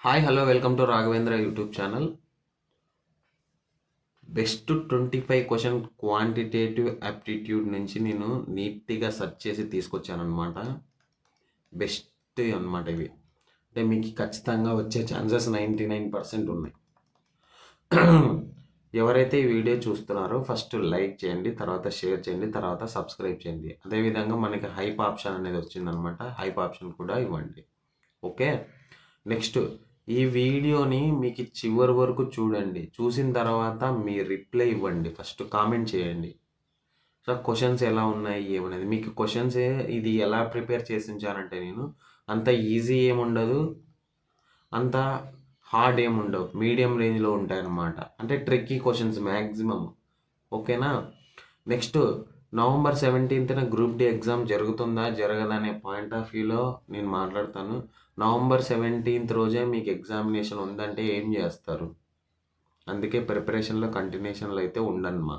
Hi hello welcome to Raghavendra YouTube channel. Best 25 question quantitative aptitude నుంచి నేను నీట్గా search చేసి తీసుకొచ్చాను అనమాట. బెస్ట్ అనమాట ఇవి. అంటే మీకు ఖచ్చితంగా వచ్చే ఛాన్సెస్ 99% ఉన్నాయి. ఎవరైతే ఈ వీడియో చూస్తున్నారో ఫస్ట్ లైక్ చేయండి, తర్వాత షేర్ చేయండి, తర్వాత సబ్స్క్రైబ్ చేయండి. అదేవిధంగా మనకి హైప్ ఆప్షన్ అనేది వచ్చిందనమాట. హైప్ ఆప్షన్ కూడా ఇవ్వండి. ఓకే. నెక్స్ట్ ఈ వీడియోని మీకు చివరి వరకు చూడండి. చూసిన తర్వాత మీ రిప్లై ఇవ్వండి. ఫస్ట్ కామెంట్ చేయండి. సో క్వశ్చన్స్ ఎలా ఉన్నాయి ఏమనేది మీకు క్వశ్చన్స్ ఇది ఎలా ప్రిపేర్ చేసి ఉంచానంటే నేను అంత ఈజీ ఏముండదు, అంత హార్డ్ ఏముండవు, మీడియం రేంజ్లో ఉంటాయన్నమాట. అంటే ట్రిక్కీ క్వశ్చన్స్ మ్యాక్సిమం. ఓకేనా. నెక్స్ట్ నవంబర్ 17న గ్రూప్ డి ఎగ్జామ్ జరుగుతుందా జరగదా అనే పాయింట్ ఆఫ్ వ్యూలో నేను మాట్లాడతాను. నవంబర్ 17th రోజే మీకు ఎగ్జామినేషన్ ఉందంటే ఏం చేస్తారు? అందుకే ప్రిపరేషన్లో కంటిన్యూషన్లో అయితే ఉండనమ్మా.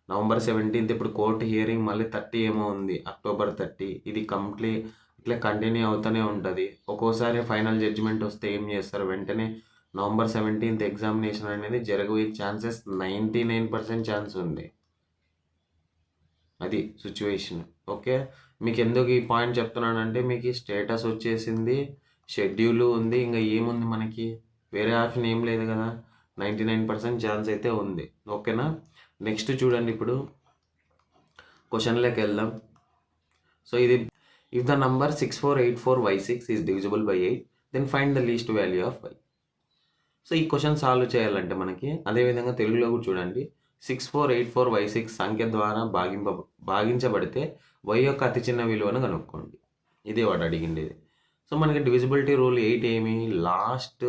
నవంబర్ 17th ఇప్పుడు కోర్టు హియరింగ్ మళ్ళీ 30 ఏమో ఉంది, అక్టోబర్ 30. ఇది కంప్లీట్ ఇట్లా కంటిన్యూ అవుతూనే ఉంటుంది. ఒక్కోసారి ఫైనల్ జడ్జిమెంట్ వస్తే ఏం చేస్తారు, వెంటనే నవంబర్ 17th ఎగ్జామినేషన్ అనేది జరగబోయే ఛాన్సెస్ 99% ఛాన్స్ ఉంది. అది సిచ్యువేషన్. ఓకే. మీకు ఎందుకు ఈ పాయింట్ చెప్తున్నానంటే మీకు స్టేటస్ వచ్చేసింది, షెడ్యూల్ ఉంది, ఇంకా ఏముంది మనకి, వేరే ఆప్షన్ ఏం లేదు కదా. 99% ఛాన్స్ అయితే ఉంది. ఓకేనా. నెక్స్ట్ చూడండి, ఇప్పుడు క్వశ్చన్లోకి వెళ్దాం. సో ఇది if the number 6484y6 is divisible by 8 then find the least value of y. So ఈ క్వశ్చన్ సాల్వ్ చేయాలంటే మనకి అదేవిధంగా తెలుగులో కూడా చూడండి. 6484y6 సంఖ్య ద్వారా భాగించబడితే y యొక్క అతి చిన్న విలువను కనుక్కోండి. ఇదే వాడు అడిగిండేది. సో మనకి డివిజిబిలిటీ రూల్ 8 ఏమి, లాస్ట్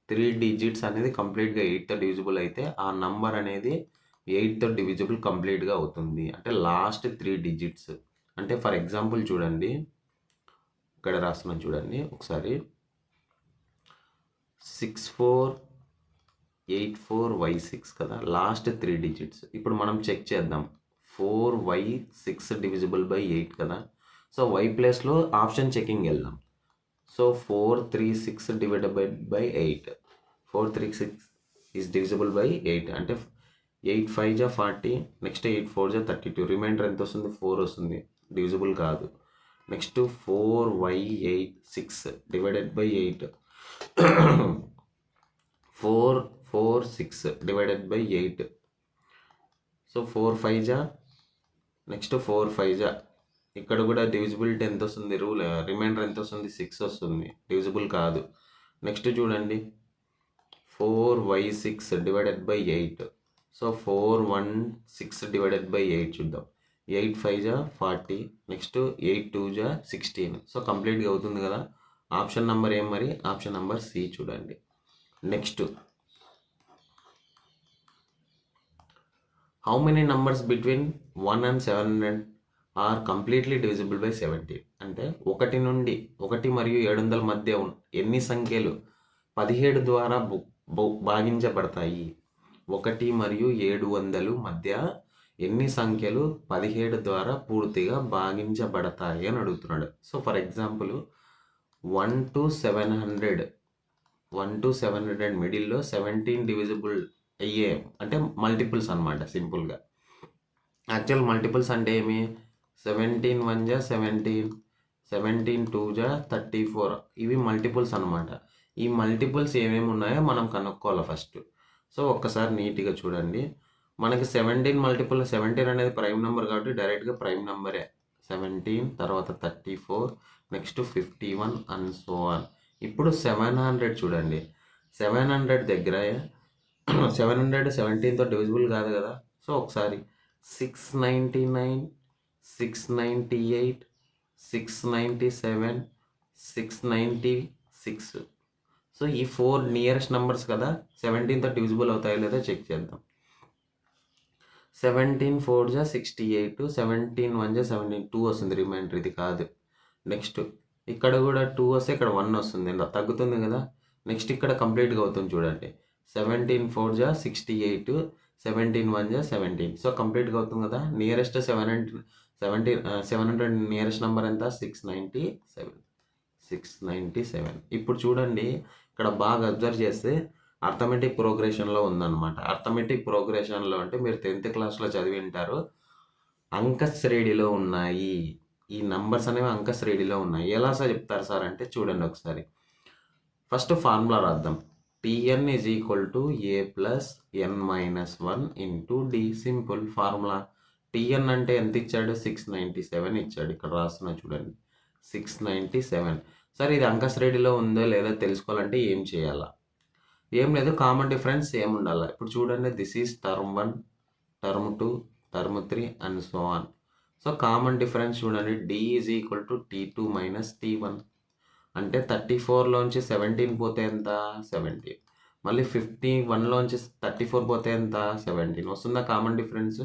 3 డిజిట్స్ అనేది కంప్లీట్గా 8తో డివిజిబుల్ అయితే ఆ నంబర్ అనేది 8తో డివిజిబుల్ కంప్లీట్గా అవుతుంది. అంటే లాస్ట్ 3 డిజిట్స్. అంటే ఫర్ ఎగ్జాంపుల్ చూడండి, ఇక్కడ రాస్తున్నాను చూడండి ఒకసారి. 6484y6 కదా, లాస్ట్ 3 డిజిట్స్. ఇప్పుడు మనం చెక్ చేద్దాం. 4y6 డివిజిబుల్ బై 8 కదా. సో y ప్లేస్లో ఆప్షన్ చెకింగ్ వెళ్దాం. So 436 divided by 8. 436 is divisible by 8. అంటే 8 5 జా 40, నెక్స్ట్ 8 4 జా 32. రిమైండర్ ఎంత వస్తుంది? 4 వస్తుంది. డివిజిబుల్ కాదు. Next 4y6 divided by 8. 446 divided by 8. So 4 5 జా, నెక్స్ట్ 4 5 జా, ఇక్కడ కూడా డివిజిబిలిటీ ఎంత వస్తుంది? రూల్ రిమైండర్ ఎంత వస్తుంది? 6 వస్తుంది. డివిజిబుల్ కాదు. నెక్స్ట్ చూడండి, 4y6 divided by 8. So 416 divided by 8 చూద్దాం. 8 5 జా 40, నెక్స్ట్ 8 2 జా 16. సో కంప్లీట్గా అవుతుంది కదా. ఆప్షన్ నెంబర్ ఏం మరి? ఆప్షన్ నెంబర్ సి చూడండి. Next, how many numbers between 1 and 700 are completely divisible by 17? అంటే 1 మరియు 700 మధ్య ఎన్ని సంఖ్యలు 17 ద్వారా భాగించబడతాయి? 1 మరియు 700 మధ్య ఎన్ని సంఖ్యలు 17 ద్వారా పూర్తిగా భాగించబడతాయి అని అడుగుతున్నాడు. సో ఫర్ ఎగ్జాంపుల్ 1 to 700 మిడిల్లో 17 డివిజిబుల్ అయ్యే అంటే మల్టిపుల్స్ అనమాట. సింపుల్గా యాక్చువల్ మల్టిపుల్స్ అంటే ఏమి? 17 1 జా 17, 17 2 జా 34. ఇవి మల్టిపుల్స్ అనమాట. ఈ మల్టిపుల్స్ ఏమేమి ఉన్నాయో మనం కనుక్కోవాలి ఫస్ట్. సో ఒక్కసారి నీట్గా చూడండి. మనకి 17 మల్టిపుల్ 17 అనేది ప్రైమ్ నెంబర్ కాబట్టి డైరెక్ట్గా ప్రైమ్ నెంబరే. 17 తర్వాత 34, నెక్స్ట్ 51 అండ్ సో ఆన్. ఇప్పుడు 700 చూడండి. 700 దగ్గర 700 17తో డివిజిబుల్ కాదు కదా. సో ఒకసారి 699, 698, 697, 696. సో ఈ 4 నియరెస్ట్ నెంబర్స్ కదా, 17తో డివిజిబుల్ అవుతాయో లేదో చెక్ చేద్దాం. 17 4 జా 68, 17 1 జా 17, 2 వస్తుంది రిమైండర్. ఇది కాదు. నెక్స్ట్ ఇక్కడ కూడా 2 వస్తే ఇక్కడ 1 వస్తుంది, తగ్గుతుంది కదా. నెక్స్ట్ ఇక్కడ కంప్లీట్గా అవుతుంది చూడండి. 17 4 జా 68, 17 1 జా 17. సో కంప్లీట్గా అవుతుంది కదా. నియరెస్ట్ 700 నియరెస్ట్ నెంబర్ ఎంత? 697. 697. ఇప్పుడు చూడండి, ఇక్కడ బాగా అబ్జర్వ్ చేస్తే అర్థమెటిక్ ప్రోగ్రెషన్లో ఉందన్నమాట. అర్థమెటిక్ ప్రోగ్రెషన్లో అంటే మీరు 10th క్లాస్లో చదివి ఉంటారు. అంక శ్రేణిలో ఉన్నాయి. ఈ నంబర్స్ అనేవి అంక శ్రేణిలో ఉన్నాయి. ఎలా సార్ చెప్తారు సార్ అంటే చూడండి ఒకసారి. ఫస్ట్ ఫార్ములా రాద్దాం. T N is equal to A plus N minus 1 into D. Simple formula. T N అంటే ఎంత ఇచ్చాడు? 697 ఇచ్చాడు. ఇక్కడ రాస్తున్నా చూడండి, 697. సార్ ఇది అంక శ్రేణిలో ఉందో లేదో తెలుసుకోవాలంటే ఏం చేయాలా? ఏం లేదు, కామన్ డిఫరెన్స్ ఏం ఉండాలి. ఇప్పుడు చూడండి, this is term 1, term 2, term 3 and so on. So common difference చూడండి, D is equal to T2 minus T1. అంటే 34లోంచి 17 పోతే ఎంత? 17. మళ్ళీ 51లోంచి 34 పోతే ఎంత? 17. వస్తుందా కామన్ డిఫరెన్స్?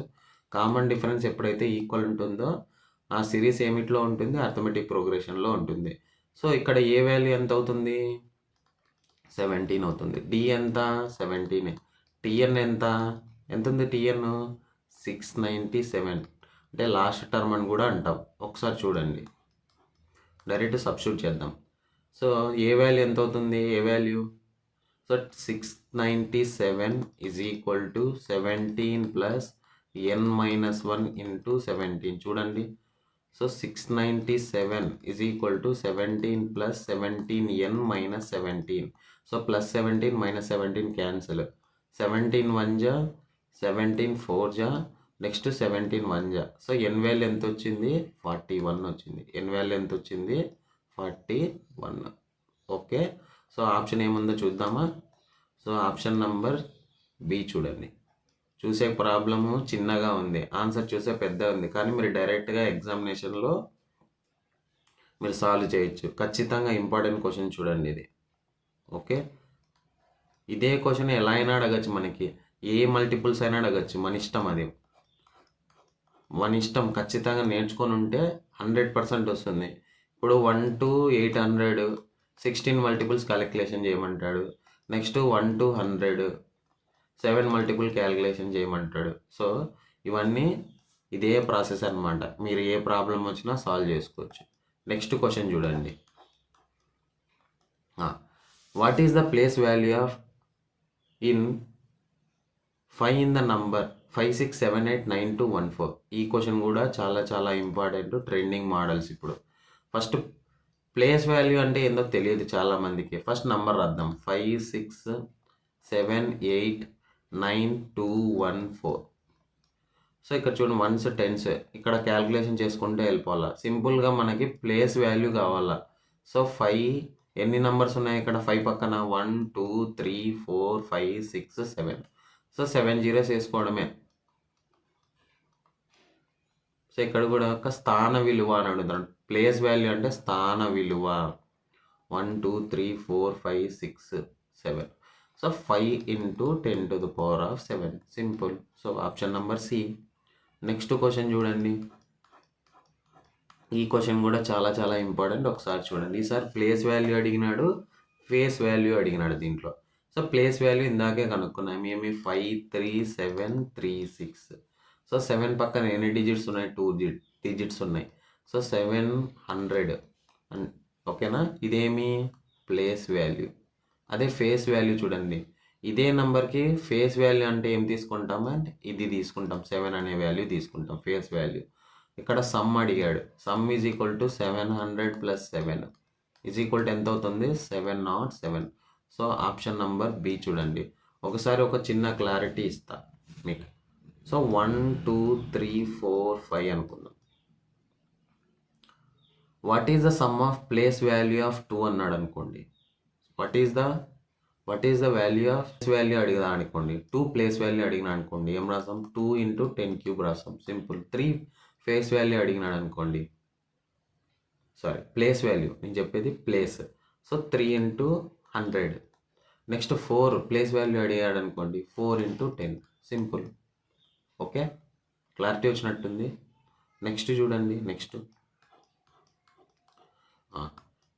కామన్ డిఫరెన్స్ ఎప్పుడైతే ఈక్వల్ ఉంటుందో ఆ సిరీస్ ఏమిట్లో ఉంటుంది? అర్థమెటిక్ ప్రోగ్రెషన్లో ఉంటుంది. సో ఇక్కడ ఏ వాల్యూ ఎంత అవుతుంది? 17 అవుతుంది. డి ఎంత? 17. టిఎన్ ఎంత ఉంది? టిఎన్ 697. అంటే లాస్ట్ టర్మ్ అని కూడా అంటాం. ఒకసారి చూడండి, డైరెక్ట్ సబ్స్టిట్యూట్ చేద్దాం. సో ఏ వాల్యూ ఎంత అవుతుంది? A value? So 697 is equal to 17 plus N minus 1 into 17. చూడండి, so 697 is equal to 17 plus 17n minus 17. So plus 17 minus 17 cancel. 17 1 జా, 17 4 జా, నెక్స్ట్ 17 1 జా. సో ఎన్ వాల్యూ ఎంత వచ్చింది? 41 వచ్చింది. ఎన్ వాల్యూ ఎంత వచ్చింది? 41. ఓకే, సో ఆప్షన్ ఏముందో చూద్దామా? సో ఆప్షన్ నంబర్ బి చూడండి. చూసే ప్రాబ్లము చిన్నగా ఉంది, ఆన్సర్ చూసే పెద్ద ఉంది, కానీ మీరు డైరెక్ట్గా ఎగ్జామినేషన్లో మీరు సాల్వ్ చేయొచ్చు. ఖచ్చితంగా ఇంపార్టెంట్ క్వశ్చన్ చూడండి ఇది. ఓకే, ఇదే క్వశ్చన్ ఎలా అయినా అడగచ్చు, మనకి ఏ మల్టిపుల్స్ అయినా అడగచ్చు, మన ఇష్టం. అది మన ఇష్టం. ఖచ్చితంగా నేర్చుకొని ఉంటే 100% వస్తుంది. ఇప్పుడు 1 to 800 16 మల్టిపుల్స్ క్యాలిక్యులేషన్ చేయమంటాడు. నెక్స్ట్ 1 to 100 7 మల్టిపుల్ క్యాలిక్యులేషన్ చేయమంటాడు. సో ఇవన్నీ ఇదే ప్రాసెస్ అనమాట. మీరు ఏ ప్రాబ్లం వచ్చినా సాల్వ్ చేసుకోవచ్చు. నెక్స్ట్ క్వశ్చన్ చూడండి. What is the place value of in 5 in the number 5 6 7 8 9 2 1 4? ఈ క్వశ్చన్ కూడా చాలా చాలా ఇంపార్టెంట్, ట్రెండింగ్ మోడల్స్. ఇప్పుడు ఫస్ట్ ప్లేస్ వాల్యూ అంటే ఏందో తెలియదు చాలామందికి. ఫస్ట్ నంబర్ రాద్దాం. 5 6 7 8 9 2 1 4. సో ఇక్కడ చూడండి, 1s 10s ఇక్కడ క్యాల్కులేషన్ చేసుకుంటే వెళ్ళిపోవాలా. సింపుల్గా మనకి ప్లేస్ వాల్యూ కావాలా. సో 5 ఎన్ని నెంబర్స్ ఉన్నాయి ఇక్కడ? 5 పక్కన 1 2 3 4 5 6 7. సో 7 zeros వేసుకోవడమే. సో ఇక్కడ కూడా ఒక స్థాన విలువ అని అడుగుతాడు. ప్లేస్ వాల్యూ అంటే స్థాన విలువ. 1 2 3 4 5 6 7. So 5 into 10 to the power of 7. Simple. So option number C. Next question చూడండి. ఈ క్వశ్చన్ కూడా చాలా చాలా ఇంపార్టెంట్. ఒకసారి చూడండి. ఈసారి ప్లేస్ వాల్యూ అడిగినాడు, ఫేస్ వాల్యూ అడిగినాడు దీంట్లో. సో ప్లేస్ వాల్యూ ఇందాకే కనుక్కున్నాం. ఏమి? 5 3 7 3 6. సో 7 పక్కన ఎన్ని డిజిట్స్ ఉన్నాయి? 2 డిజిట్స్ ఉన్నాయి. సో 700. ఓకేనా? ఇదేమి? Place value. అదే ఫేస్ వాల్యూ చూడండి. ఇదే నెంబర్కి ఫేస్ వాల్యూ అంటే ఏం తీసుకుంటామంటే ఇది తీసుకుంటాం, 7 అనే వాల్యూ తీసుకుంటాం ఫేస్ వాల్యూ. ఇక్కడ సమ్ అడిగాడు. Some is equal to 700 plus 7 is equal to ఎంత అవుతుంది? 707. సో ఆప్షన్ నంబర్ బి చూడండి. ఒకసారి ఒక చిన్న క్లారిటీ ఇస్తా మీకు. సో 1 2 3 4 5 అనుకుందాం. What is the sum of place value of 2 అన్నాడు అనుకోండి. What is the value of value అడిగినా అనుకోండి. 2 ప్లేస్ వాల్యూ అడిగినా అనుకోండి. ఏం రాసాం? 2 into 10 cube రాసాం. సింపుల్. 3 ఫేస్ వాల్యూ అడిగినాడు అనుకోండి. సారీ, ప్లేస్ వాల్యూ నేను చెప్పేది place. So 3 into 100. Next 4 place value అడిగాడు అనుకోండి. 4 into 10. సింపుల్. ఓకే, క్లారిటీ వచ్చినట్టుంది. నెక్స్ట్ చూడండి. Next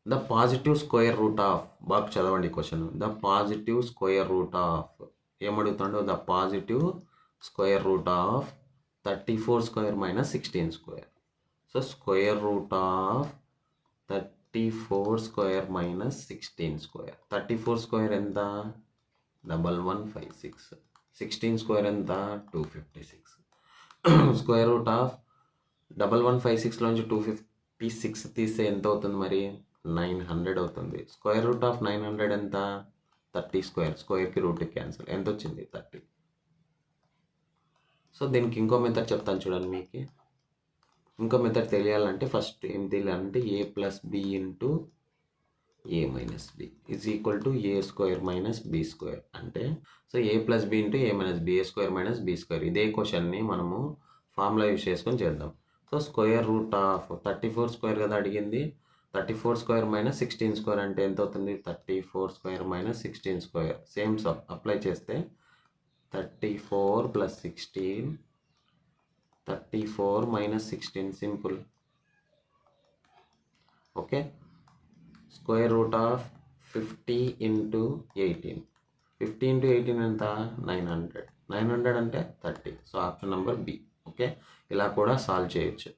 the positive square root of. బాగా చదవండి question. The positive square root of ఏమడుగుతాడో, the positive square root of 34 square minus 16 square. So square root of 34 square minus 16 square. 34 square ఎంత? 1156. 16 square ఎంత? 256. Square root of 1156లోంచి 256 తీస్తే ఎంత అవుతుంది మరి? 900 అవుతుంది. స్క్వేర్ రూట్ ఆఫ్ 900 ఎంత? 30 స్క్వేర్. స్క్వేర్కి root cancel. ఎంత వచ్చింది? 30. సో దీనికి ఇంకో మెథడ్ చెప్తాను చూడండి. మీకు ఇంకో మెథడ్ తెలియాలంటే ఫస్ట్ ఏం తెలియాలంటే A plus B into A minus B is equal to A square minus B square. అంటే so A plus B into A minus B, A square minus B square. ఇదే క్వశ్చన్ని మనము ఫార్ములా యూస్ చేసుకొని చేద్దాం. So square root of 34 square కదా అడిగింది. 34 square minus 16 square అంటే ఎంత అవుతుంది? 34 square minus 16 square. Same apply చేస్తే 34 plus 16, 34 minus 16 simple. Okay. Square root of 50 into 18. 50 into 18 ఎంత? 900. 900 అంటే 30. So option number B. Okay. ఇలా కూడా సాల్వ్ చేయొచ్చు.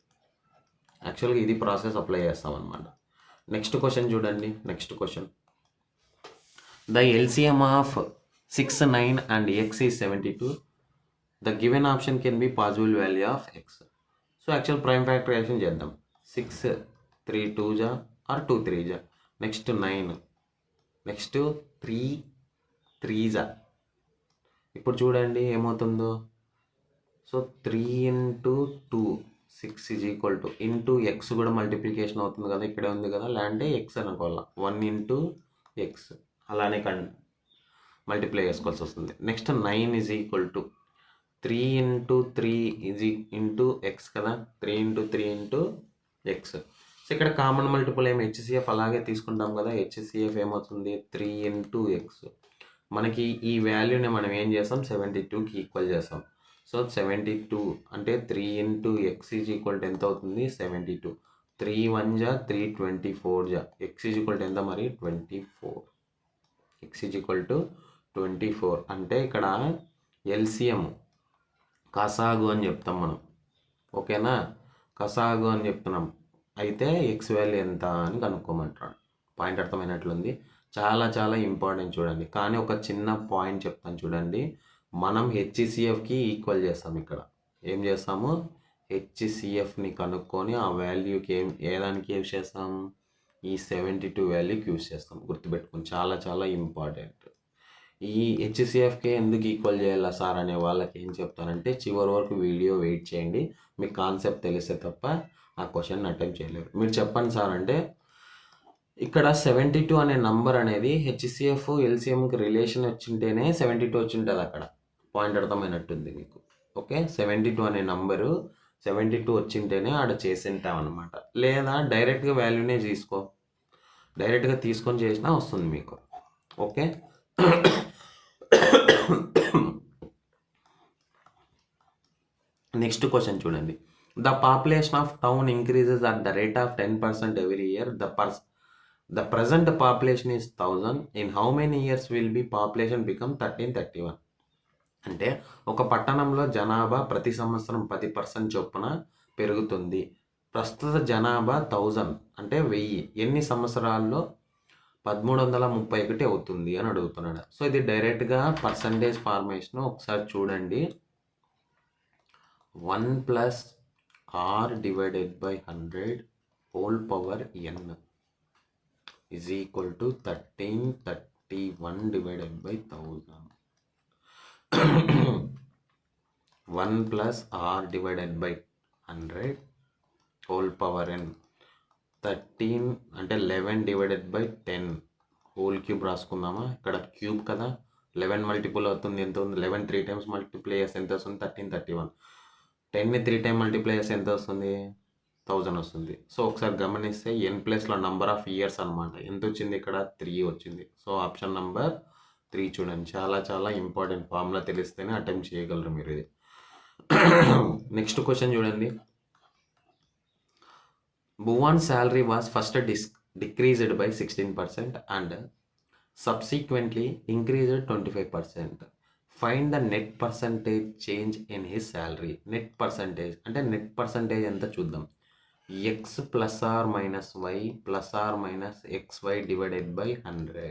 యాక్చువల్గా ఇది ప్రాసెస్ అప్లై చేస్తామన్నమాట. నెక్స్ట్ క్వశ్చన్ చూడండి. Next question, the LCM of 6, 9 and X is 72. The given option can be possible value of X. So actual prime factorisation చేద్దాం. 6 3 2 జా are 2 3 జా. నెక్స్ట్ 9, నెక్స్ట్ 3 3 జా. ఇప్పుడు చూడండి ఏమవుతుందో. So 3 into 2 6 is equal to into X కూడా multiplication అవుతుంది కదా, ఇక్కడే ఉంది కదా, లేదంటే ఎక్స్ అనుకోవాలా. 1 ఇంటూ ఎక్స్ అలానే మల్టిప్లై చేసుకోవాల్సి వస్తుంది. Next 9 is equal to 3 into 3 is into X కదా, 3 ఇంటూ 3 ఇంటూ ఎక్స్. సో ఇక్కడ కామన్ మల్టిపుల్ ఏమి హెచ్సిఎఫ్ అలాగే తీసుకుంటాం కదా. హెచ్సిఎఫ్ ఏమవుతుంది? 3 ఇంటూ ఎక్స్. మనకి ఈ వాల్యూని మనం ఏం చేస్తాం? 72కి ఈక్వల్ చేస్తాం. సో 72 అంటే 3 into X is equal to ఎంత అవుతుంది? 72. 3 1 జా 3 24 జా. ఎక్స్ ఈజ్ ఈక్వల్ టు ఎంత మరి? 24. X is equal to 24. అంటే ఇక్కడ ఎల్సిఎం కసాగు అని చెప్తాం మనం. ఓకేనా? కసాగు అని చెప్తున్నాం. అయితే ఎక్స్ వాల్యూ ఎంత అని కనుక్కోమంటాడు. పాయింట్ అర్థమైనట్లుంది. చాలా చాలా ఇంపార్టెంట్ చూడండి. కానీ ఒక చిన్న పాయింట్ చెప్తాను చూడండి. మనం హెచ్సిఎఫ్కి ఈక్వల్ చేస్తాం. ఇక్కడ ఏం చేస్తాము? హెచ్సిఎఫ్ని కనుక్కొని ఆ వాల్యూకి ఏదానికి యూజ్ చేస్తాం? ఈ 72 వాల్యూకి యూజ్ చేస్తాం. గుర్తుపెట్టుకుని చాలా చాలా ఇంపార్టెంట్. ఈ హెచ్సిఎఫ్కి ఎందుకు ఈక్వల్ చేయాలా సార్ అనే వాళ్ళకి ఏం చెప్తానంటే చివరి వరకు వీడియో వెయిట్ చేయండి. మీకు కాన్సెప్ట్ తెలిస్తే తప్ప ఆ క్వశ్చన్ అటెంప్ట్ చేయలేరు. మీరు చెప్పండి సార్ అంటే ఇక్కడ 72 అనే నంబర్ అనేది హెచ్సిఎఫ్ ఎల్సిఎంకి రిలేషన్ వచ్చింటేనే 72 వచ్చింటుంది. అక్కడ పాయింట్ అర్థమైనట్టుంది మీకు. ఓకే. 72 అనే నంబరు 72 వచ్చింటేనే ఆడ చేసింటాం అనమాట. లేదా డైరెక్ట్గా వాల్యూనే తీసుకో, డైరెక్ట్గా తీసుకొని చేసినా వస్తుంది మీకు. ఓకే. నెక్స్ట్ క్వశ్చన్ చూడండి. The population of town increases at the rate of 10% every year. The present population is 1000. In how many years will be population become 1331. అంటే ఒక పట్టణంలో జనాభా ప్రతి సంవత్సరం 10% చొప్పున పెరుగుతుంది. ప్రస్తుత జనాభా 1000 అంటే 1000 ఎన్ని సంవత్సరాల్లో 1331 అవుతుంది అని అడుగుతున్నాడు. సో ఇది డైరెక్ట్గా పర్సంటేజ్ ఫార్మేషన్. ఒకసారి చూడండి. 1 plus r divided by 100 whole power n is equal to 1331 divided by 1000. 1 plus r divided by 100 whole power n. 13 అంటే 11 డివైడెడ్ బై 10 హోల్ క్యూబ్ రాసుకుందామా. ఇక్కడ క్యూబ్ కదా, 11 మల్టిపుల్ అవుతుంది. ఎంత ఉంది? 11 3 టైమ్స్ మల్టిప్లై చేస్తే ఎంత వస్తుంది? 1331. 10ని 3 టైమ్ మల్టిప్లై చేస్తే ఎంత వస్తుంది? 1000 వస్తుంది. సో ఒకసారి గమనిస్తే n ప్లేస్లో నంబర్ ఆఫ్ ఇయర్స్ అనమాట. ఎంత వచ్చింది? ఇక్కడ 3 వచ్చింది. సో ఆప్షన్ నెంబర్ 3 చూడండి. చాలా చాలా ఇంపార్టెంట్. ఫార్ములా తెలిస్తేనే అటెంప్ట్ చేయగలరు మీరు ఇది. నెక్స్ట్ క్వశ్చన్ చూడండి. Bhuvan's salary was first decreased by 16% and subsequently increased 25%. Find the net percentage change in his salary. Net percentage అంటే నెట్ పర్సంటేజ్ ఎంత చూద్దాం. X plus R minus Y plus R minus XY divided by 100.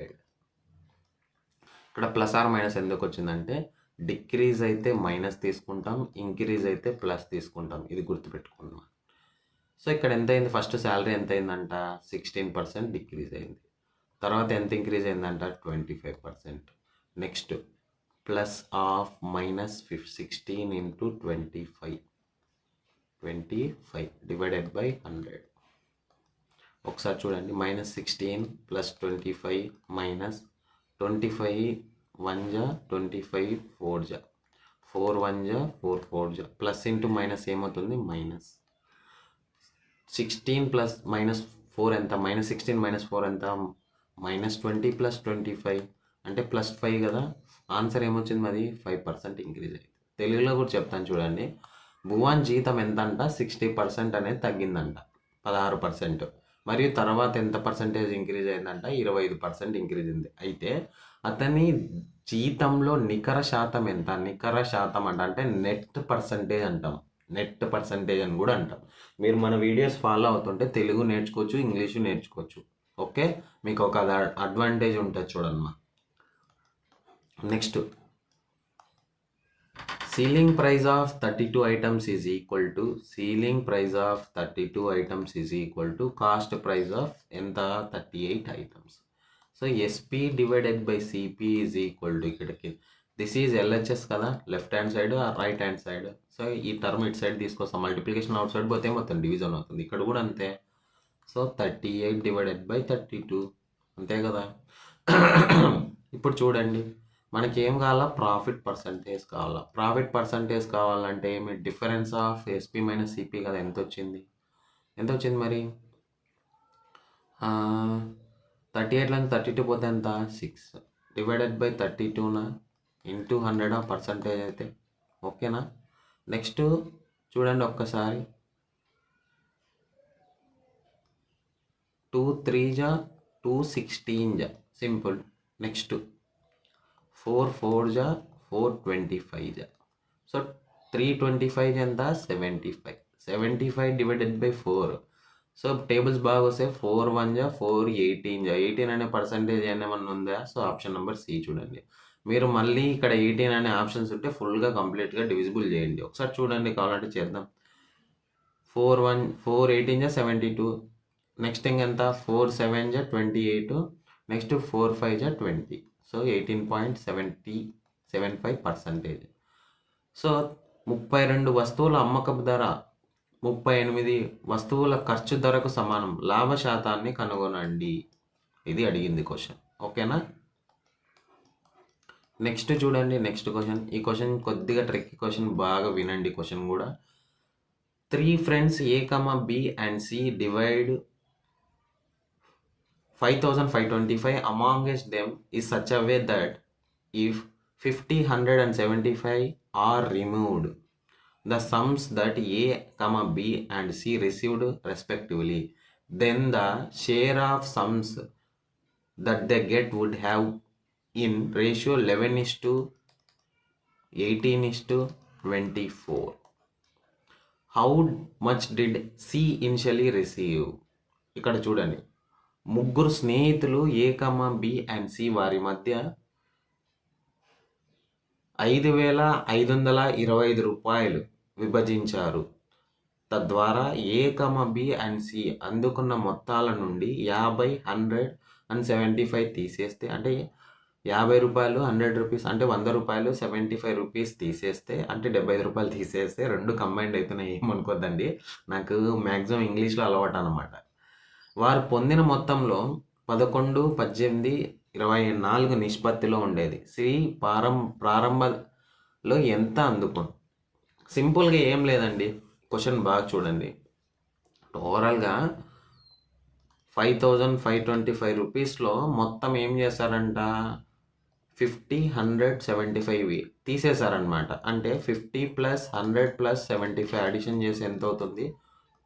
ఇక్కడ plus R minus ఎందుకు వచ్చిందంటే decrease అయితే minus తీసుకుంటాం, increase అయితే plus తీసుకుంటాం. ఇది గుర్తుపెట్టుకున్నాం. సో ఇక్కడ ఎంత అయింది, ఫస్ట్ శాలరీ ఎంత అయిందంట 16% డిక్రీజ్ అయింది. తర్వాత ఎంత ఇంక్రీజ్ అయిందంట 25%. Next plus of minus 16 into 25 divided by 100. ఒకసారి చూడండి, -16 + 25 మైనస్ 25 1 జా 25 4 జా 4 1 జా 4 4 జా ప్లస్ ఇంటూ మైనస్ ఏమవుతుంది మైనస్ 16 ప్లస్ -4 ఎంత, -16 -4 ఎంత, -20 + 25 అంటే +5 కదా. ఆన్సర్ ఏమొచ్చింది మరి 5% ఇంక్రీజ్ అయింది. తెలుగులో కూడా చెప్తాను చూడండి. భువన్ జీతం ఎంత అంట 60% అనేది తగ్గిందంట, 16%. మరియు తర్వాత ఎంత పర్సెంటేజ్ ఇంక్రీజ్ అయిందంట 25% ఇంక్రీజ్ అయింది. అయితే అతని జీతంలో నికర శాతం ఎంత, నికర శాతం అంటే నెట్ పర్సంటేజ్ అంటాం, నెట్ పర్సంటేజ్ అని కూడా అంటాం. మీరు మన వీడియోస్ ఫాలో అవుతుంటే తెలుగు నేర్చుకోవచ్చు, ఇంగ్లీషు నేర్చుకోవచ్చు. ఓకే, మీకు ఒక అడ్వాంటేజ్ ఉంటుంది చూడమ్మా. Next ceiling price of 32 items is equal to cost price of ఎంత 38 items. So SP divided by CP is equal to ఇక్కడికి దిస్ ఈజ్ LHS కదా, left hand side right hand side. So ఈ term ఇటు side తీసుకొస్తాం, multiplication out side పోతే మొత్తం division అవుతుంది. ఇక్కడ కూడా అంతే. సో 38 డివైడెడ్ బై 32 అంతే కదా. ఇప్పుడు చూడండి, మనకి ఏం కావాలా, ప్రాఫిట్ పర్సంటేజ్ కావాలా. ప్రాఫిట్ పర్సంటేజ్ కావాలంటే ఏమి, difference of SP minus CP కదా. ఎంత వచ్చింది మరి 38లో 32 పోతే ఎంత 6 డివైడెడ్ బై 32 ఇంటూ 100 పర్సంటేజ్ అయితే ఓకేనా. నెక్స్ట్ చూడండి ఒక్కసారి, 2 3 జా 2 16 జా సింపుల్. నెక్స్ట్ 4 4 జా 4 25 జా. సో 325 ఎంత 75 డివైడెడ్ బై 4. సో టేబుల్స్ బాగా వస్తే 4 1 జా 4 18 జా. 18 అనే పర్సంటేజ్ ఏమైనా ఉందా, సో ఆప్షన్ నెంబర్ C చూడండి. మీరు మళ్ళీ ఇక్కడ 18 అనే ఆప్షన్స్ ఉంటే ఫుల్గా కంప్లీట్గా డివిజిబుల్ చేయండి. ఒకసారి చూడండి, కావాలంటే చేద్దాం. 4 18 జా 72. నెక్స్ట్ ఇంకెంత 4 7 జా 28. నెక్స్ట్ 4 5 జా 20. సో 18.75%. సో 32 వస్తువుల అమ్మకపు ధర 38 వస్తువుల ఖర్చు ధరకు సమానం. లాభ శాతాన్ని కనుగొనండి. ఇది అడిగింది క్వశ్చన్. ఓకేనా. నెక్స్ట్ చూడండి, నెక్స్ట్ క్వశ్చన్. ఈ క్వశ్చన్ కొద్దిగా ట్రిక్కీ క్వశ్చన్, బాగా వినండి క్వశ్చన్ కూడా. 3 friends A, B and C divide 5,525 amongst them is such a way that if 50, 100 and 75 are removed, the sums that A, B and C received respectively, then the share of sums that they get would have in ratio 11:18:24. How much did C initially receive? ఇక్కడ చూడండి, ముగ్గురు స్నేహితులు A, B and C వారి మధ్య 5,525 రూపాయలు విభజించారు. తద్వారా A, B and C అందుకున్న మొత్తాల నుండి 50, 100 and 75 తీసేస్తే, అంటే 50 రూపాయలు 100 రూపీస్ అంటే 100 రూపాయలు 75 రూపీస్ తీసేస్తే, అంటే 75 రూపాయలు తీసేస్తే రెండు కంబైండ్ అవుతున్నాయి. ఏమనుకోద్దండి, నాకు మ్యాక్సిమం ఇంగ్లీష్లో అలవాటు అనమాట. వారు పొందిన మొత్తంలో 11, 18, 24 నిష్పత్తిలో ఉండేది. సి ప్రారంభంలో ఎంత అందుకుంది. సింపుల్గా ఏం లేదండి, క్వశ్చన్ బాగా చూడండి. ఓవరాల్గా 5,525 రూపీస్లో మొత్తం ఏం చేశారంట, 50, 100, 75 తీసేశారనమాట. అంటే 50 + 100 + 75 అడిషన్ చేసి ఎంత అవుతుంది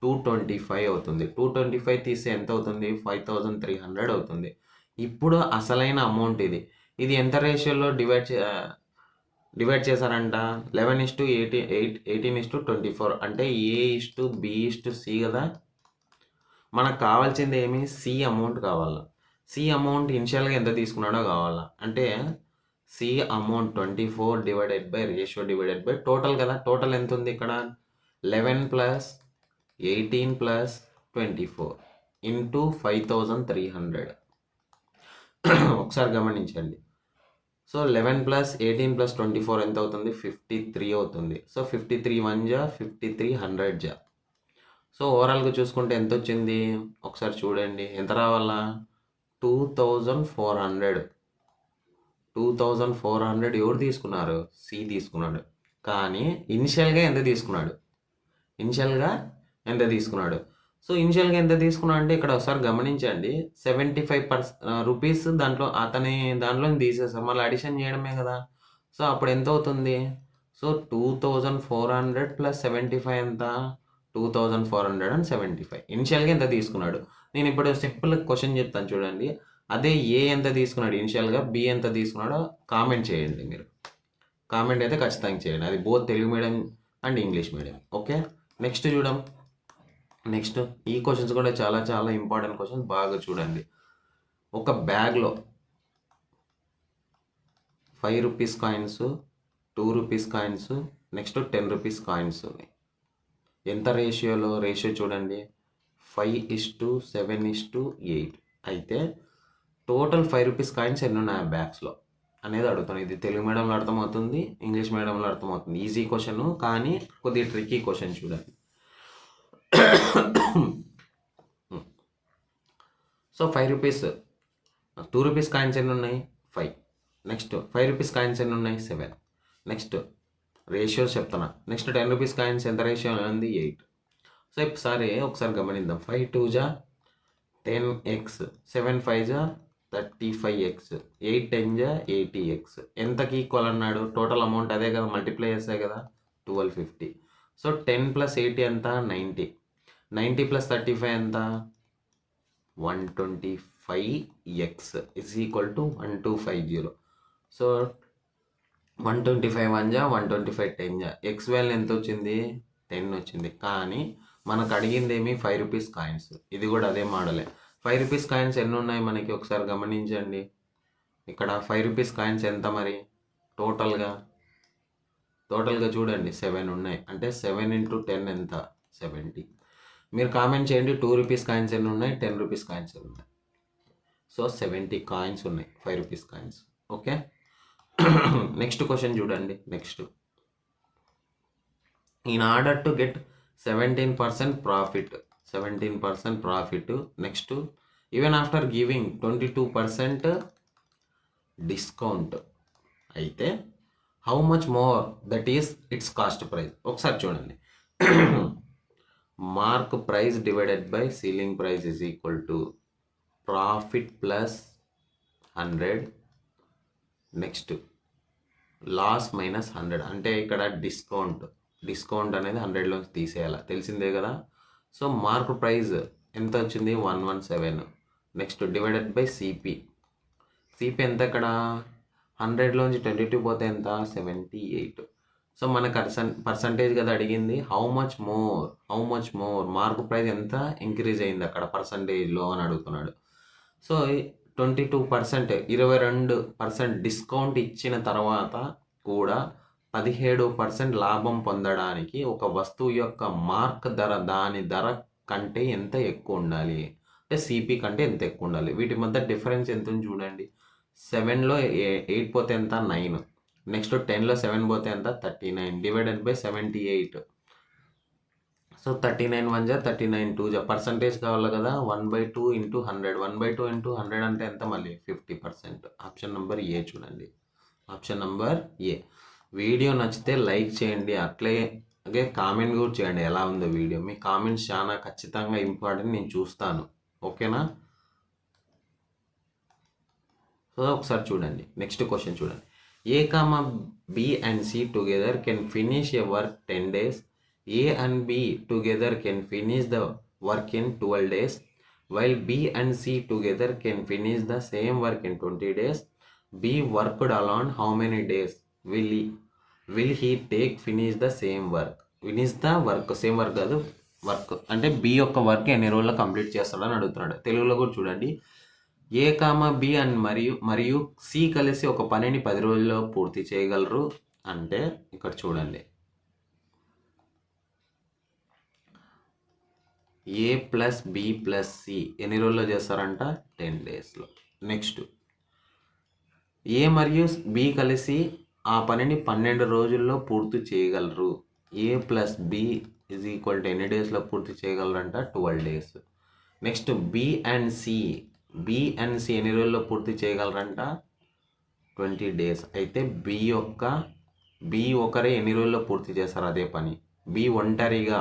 225 అవుతుంది. 225 తీస్తే ఎంత అవుతుంది 5,300 అవుతుంది. ఇప్పుడు అసలైన అమౌంట్ ఇది. ఇది ఎంత రేషియోలో డివైడ్ చేశారంట 11:18:24 అంటే A:B:C కదా. మనకు కావాల్సింది ఏమి, సి అమౌంట్ కావాలా. సి అమౌంట్ ఇనిషియల్గా ఎంత తీసుకున్నాడో కావాలా. అంటే C amount 24 divided by ratio divided by total కదా. టోటల్ ఎంత ఉంది ఇక్కడ, 11 ప్లస్ 18 ప్లస్ 24 ఇంటూ 5300. ఒకసారి గమనించండి. సో 11 ప్లస్ 18 ప్లస్ 24 ఎంత అవుతుంది, 53 అవుతుంది. సో 53 1 జా 53 100 జా. సో ఓవరాల్గా చూసుకుంటే ఎంత వచ్చింది ఒకసారి చూడండి, ఎంత రావాలా, 2400. 2400 ఎవరు తీసుకున్నారు, సి తీసుకున్నాడు. కానీ ఇనిషియల్గా ఎంత తీసుకున్నాడు, సో ఇనిషియల్గా ఎంత తీసుకున్నాడు అంటే ఇక్కడ ఒకసారి గమనించండి, 75 రూపీస్ దాంట్లో తీసేసాం, మళ్ళీ అడిషన్ చేయడమే కదా. సో అప్పుడు ఎంత అవుతుంది, సో 2400 ప్లస్ 75 ఎంత, 2475. ఇనిషియల్గా ఎంత తీసుకున్నాడు. నేను ఇప్పుడు సింపుల్ క్వశ్చన్ చెప్తాను చూడండి. అదే ఏ ఎంత తీసుకున్నాడు ఇనిషియల్గా, బి ఎంత తీసుకున్నాడో కామెంట్ చేయండి. మీరు కామెంట్ అయితే ఖచ్చితంగా చేయండి. అది both Telugu medium and English medium. Okay, next చూద్దాం. నెక్స్ట్ ఈ క్వశ్చన్స్ కూడా చాలా చాలా ఇంపార్టెంట్ క్వశ్చన్స్, బాగా చూడండి. ఒక బ్యాగ్లో 5 rupees coins, 2 rupees coins, next 10 rupees coins ఉన్నాయి. ఎంత రేషియో చూడండి, 5:7:8. అయితే టోటల్ 5 రూపీస్ కాయిన్స్ ఎన్ని ఉన్నాయి ఆ బ్యాగ్స్లో అనేది అడుగుతాను. ఇది తెలుగు మీడియంలో అర్థమవుతుంది, ఇంగ్లీష్ మీడియంలో అర్థమవుతుంది. ఈజీ క్వశ్చన్ కానీ కొద్దిగా ట్రిక్కీ క్వశ్చన్ చూడండి. సో 5 రూపీస్, 2 రూపీస్ కాయిన్స్ ఎన్ని ఉన్నాయి, 5. నెక్స్ట్ 5 రూపీస్ కాయిన్స్ ఎన్ని ఉన్నాయి, 7. నెక్స్ట్ రేషియోస్ చెప్తున్నా. నెక్స్ట్ 10 రూపీస్ కాయిన్స్ ఎంత రేషియో ఉంది, 8. సో ఒకసారి గమనిద్దాం. 5 2 జా 10x, 7 5 జా 35x, 8 10 జా 80x. ఎంతకి ఈక్వల్ అన్నాడు, టోటల్ అమౌంట్ అదే కదా, మల్టిప్లై చేస్తాయి కదా, 1250. సో 10 ప్లస్ 80 ఎంత, 90. 90 ప్లస్ 35 ఎంత, 125x is equal to 1250. So 125 1 జా 125 10 జా, ఎక్స్ వాల్యూ ఎంత వచ్చింది, 10 వచ్చింది. కానీ మనకు అడిగింది ఏమి, 5 రూపీస్ కాయిన్స్. ఇది కూడా అదే మోడలే. 5 రూపీస్ కాయిన్స్ ఎన్ని ఉన్నాయి మనకి ఒకసారి గమనించండి. ఇక్కడ 5 రూపీస్ కాయిన్స్ ఎంత మరి, టోటల్గా చూడండి 7 ఉన్నాయి. అంటే 7 × 10 ఎంత, 70. మీరు కామెంట్ చేయండి 2 రూపీస్ కాయిన్స్ ఎన్ని ఉన్నాయి, 10 రూపీస్ కాయిన్స్ ఎన్ని ఉన్నాయి. సో 70 కాయిన్స్ ఉన్నాయి 5 rupees coins. Okay, next question చూడండి. Next, in order to get 17% profit, next even after giving 22% discount, అయితే how much more that is its cost price. ఒకసారి చూడండి. Mark price divided by selling price is equal to profit plus 100. Next loss minus 100. అంటే ఇక్కడ discount అనేది 100లోంచి తీసేయాలి, తెలిసిందే కదా. So mark price ఎంత వచ్చింది, 117. నెక్స్ట్ డివైడెడ్ బై సిపి ఎంత, ఇక్కడ 100లోంచి 22 పోతే ఎంత, 78. సో మన పర్సంటేజ్ కదా అడిగింది, how much more mark price ఎంత ఇంక్రీజ్ అయింది అక్కడ పర్సంటేజ్లో అని అడుగుతున్నాడు. సో 22%, 22% డిస్కౌంట్ ఇచ్చిన తర్వాత కూడా 17% లాభం పొందడానికి ఒక వస్తువు యొక్క మార్క్ ధర దాని ధర కంటే ఎంత ఎక్కువ ఉండాలి, అంటే సిపి కంటే ఎంత ఎక్కువ ఉండాలి. వీటి మధ్య డిఫరెన్స్ ఎంత ఉంది చూడండి. 7లో 8 పోతే ఎంత, 9. నెక్స్ట్ 10లో 7 పోతే ఎంత, 39 డివైడెడ్ బై 78. సో 39 1 జా 39 2 జా, పర్సంటేజ్ కావాలి కదా, 1/2 × 100. 1/2 × 100 అంటే ఎంత మళ్ళీ, 50%. ఆప్షన్ నెంబర్ ఏ చూడండి, ఆప్షన్ నెంబర్ ఏ. వీడియో నచ్చితే లైక్ చేయండి, అట్లాగే కామెంట్ కూడా చేయండి ఎలా ఉందో వీడియో. మీ కామెంట్స్ చాలా ఖచ్చితంగా ఇంపార్టెంట్, నేను చూస్తాను. ఓకేనా. సో ఒకసారి చూడండి. నెక్స్ట్ క్వశ్చన్ చూడండి. A, B and C together can finish a work 10 days. A and B together can finish the work in 12 days. While B and C together can finish the same work in 20 days. B worked alone how many days will he take finish the same work? Finish the work, same work కాదు, work అంటే B యొక్క work ఎన్ని రోజుల్లో complete చేస్తాడని అడుగుతున్నాడు. తెలుగులో కూడా చూడండి. ఏ కామా బి అండ్ మరియు సి కలిసి ఒక పనిని 10 రోజుల్లో పూర్తి చేయగలరు అంటే ఇక్కడ చూడండి. A plus B plus C ఎన్ని రోజుల్లో చేస్తారంట? 10 డేస్లో. నెక్స్ట్ ఏ మరియు బి కలిసి ఆ పనిని 12 రోజుల్లో పూర్తి చేయగలరు. A plus B is equal to ఎన్ని డేస్లో పూర్తి చేయగలరంట? 12 days. Next B and C ఎన్ని రోజుల్లో పూర్తి చేయగలరంట? 20 డేస్. అయితే బి ఒకరే ఎన్ని రోజుల్లో పూర్తి చేస్తారు అదే పని? బి ఒంటరిగా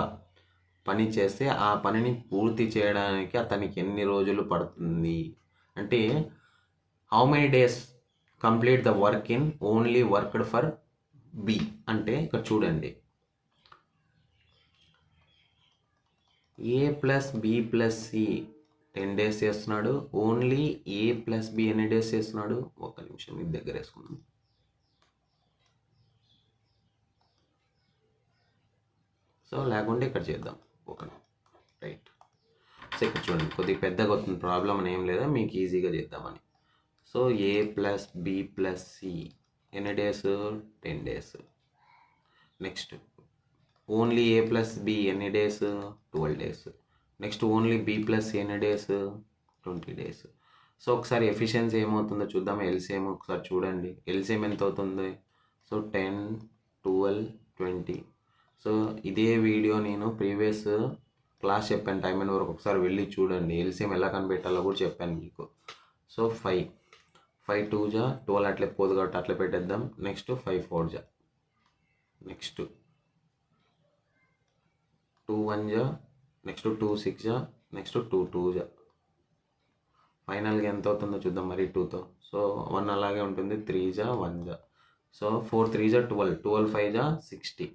పని చేస్తే ఆ పనిని పూర్తి చేయడానికి అతనికి ఎన్ని రోజులు పడుతుంది అంటే how many days complete the work in only worked for B అంటే ఇక్కడ చూడండి. A plus B plus C 10 days చేస్తున్నాడు. ఓన్లీ ఏ ప్లస్ బి ఎన్ని డేస్ చేస్తున్నాడు? ఒక్క నిమిషం ఇది దగ్గర వేసుకున్నాం. సో లేకుంటే ఇక్కడ చేద్దాం. Okay right. సో ఇక్కడ చూడండి కొద్దిగా పెద్దగా వస్తుంది, ప్రాబ్లం అని ఏం లేదా, మీకు ఈజీగా చేద్దామని. So A plus B plus C ఎన్ని days? 10 days. Next only A plus B ఎన్ని days? 12 days. Next only B plus C ఎన్ని డేస్? 20 డేస్. సో ఒకసారి ఎఫిషియన్సీ ఏమవుతుందో చూద్దాం. ఎల్సిఎం ఒకసారి చూడండి. ఎల్సిఎం ఎంత అవుతుంది? సో 10, 12, 20. సో ఇదే వీడియో నేను ప్రీవియస్ క్లాస్ చెప్పాను, టైం అండ్ వరకు ఒకసారి వెళ్ళి చూడండి. ఎల్సిఎం ఎలా కనిపెట్టాలో కూడా చెప్పాను మీకు. సో 5 2 జా 12 అట్లే పోదు కాబట్టి అట్లా పెట్టేద్దాం. నెక్స్ట్ 5 4 జా, నెక్స్ట్ 2 1 జా, నెక్స్ట్ 2 6 జా, నెక్స్ట్ 2 2 జా. ఫైనల్గా ఎంత అవుతుందో చూద్దాం మరి 2తో. సో 1 అలాగే ఉంటుంది. 3 జా 1 జా. సో 4 3 జా 12, 12 5 జా 60.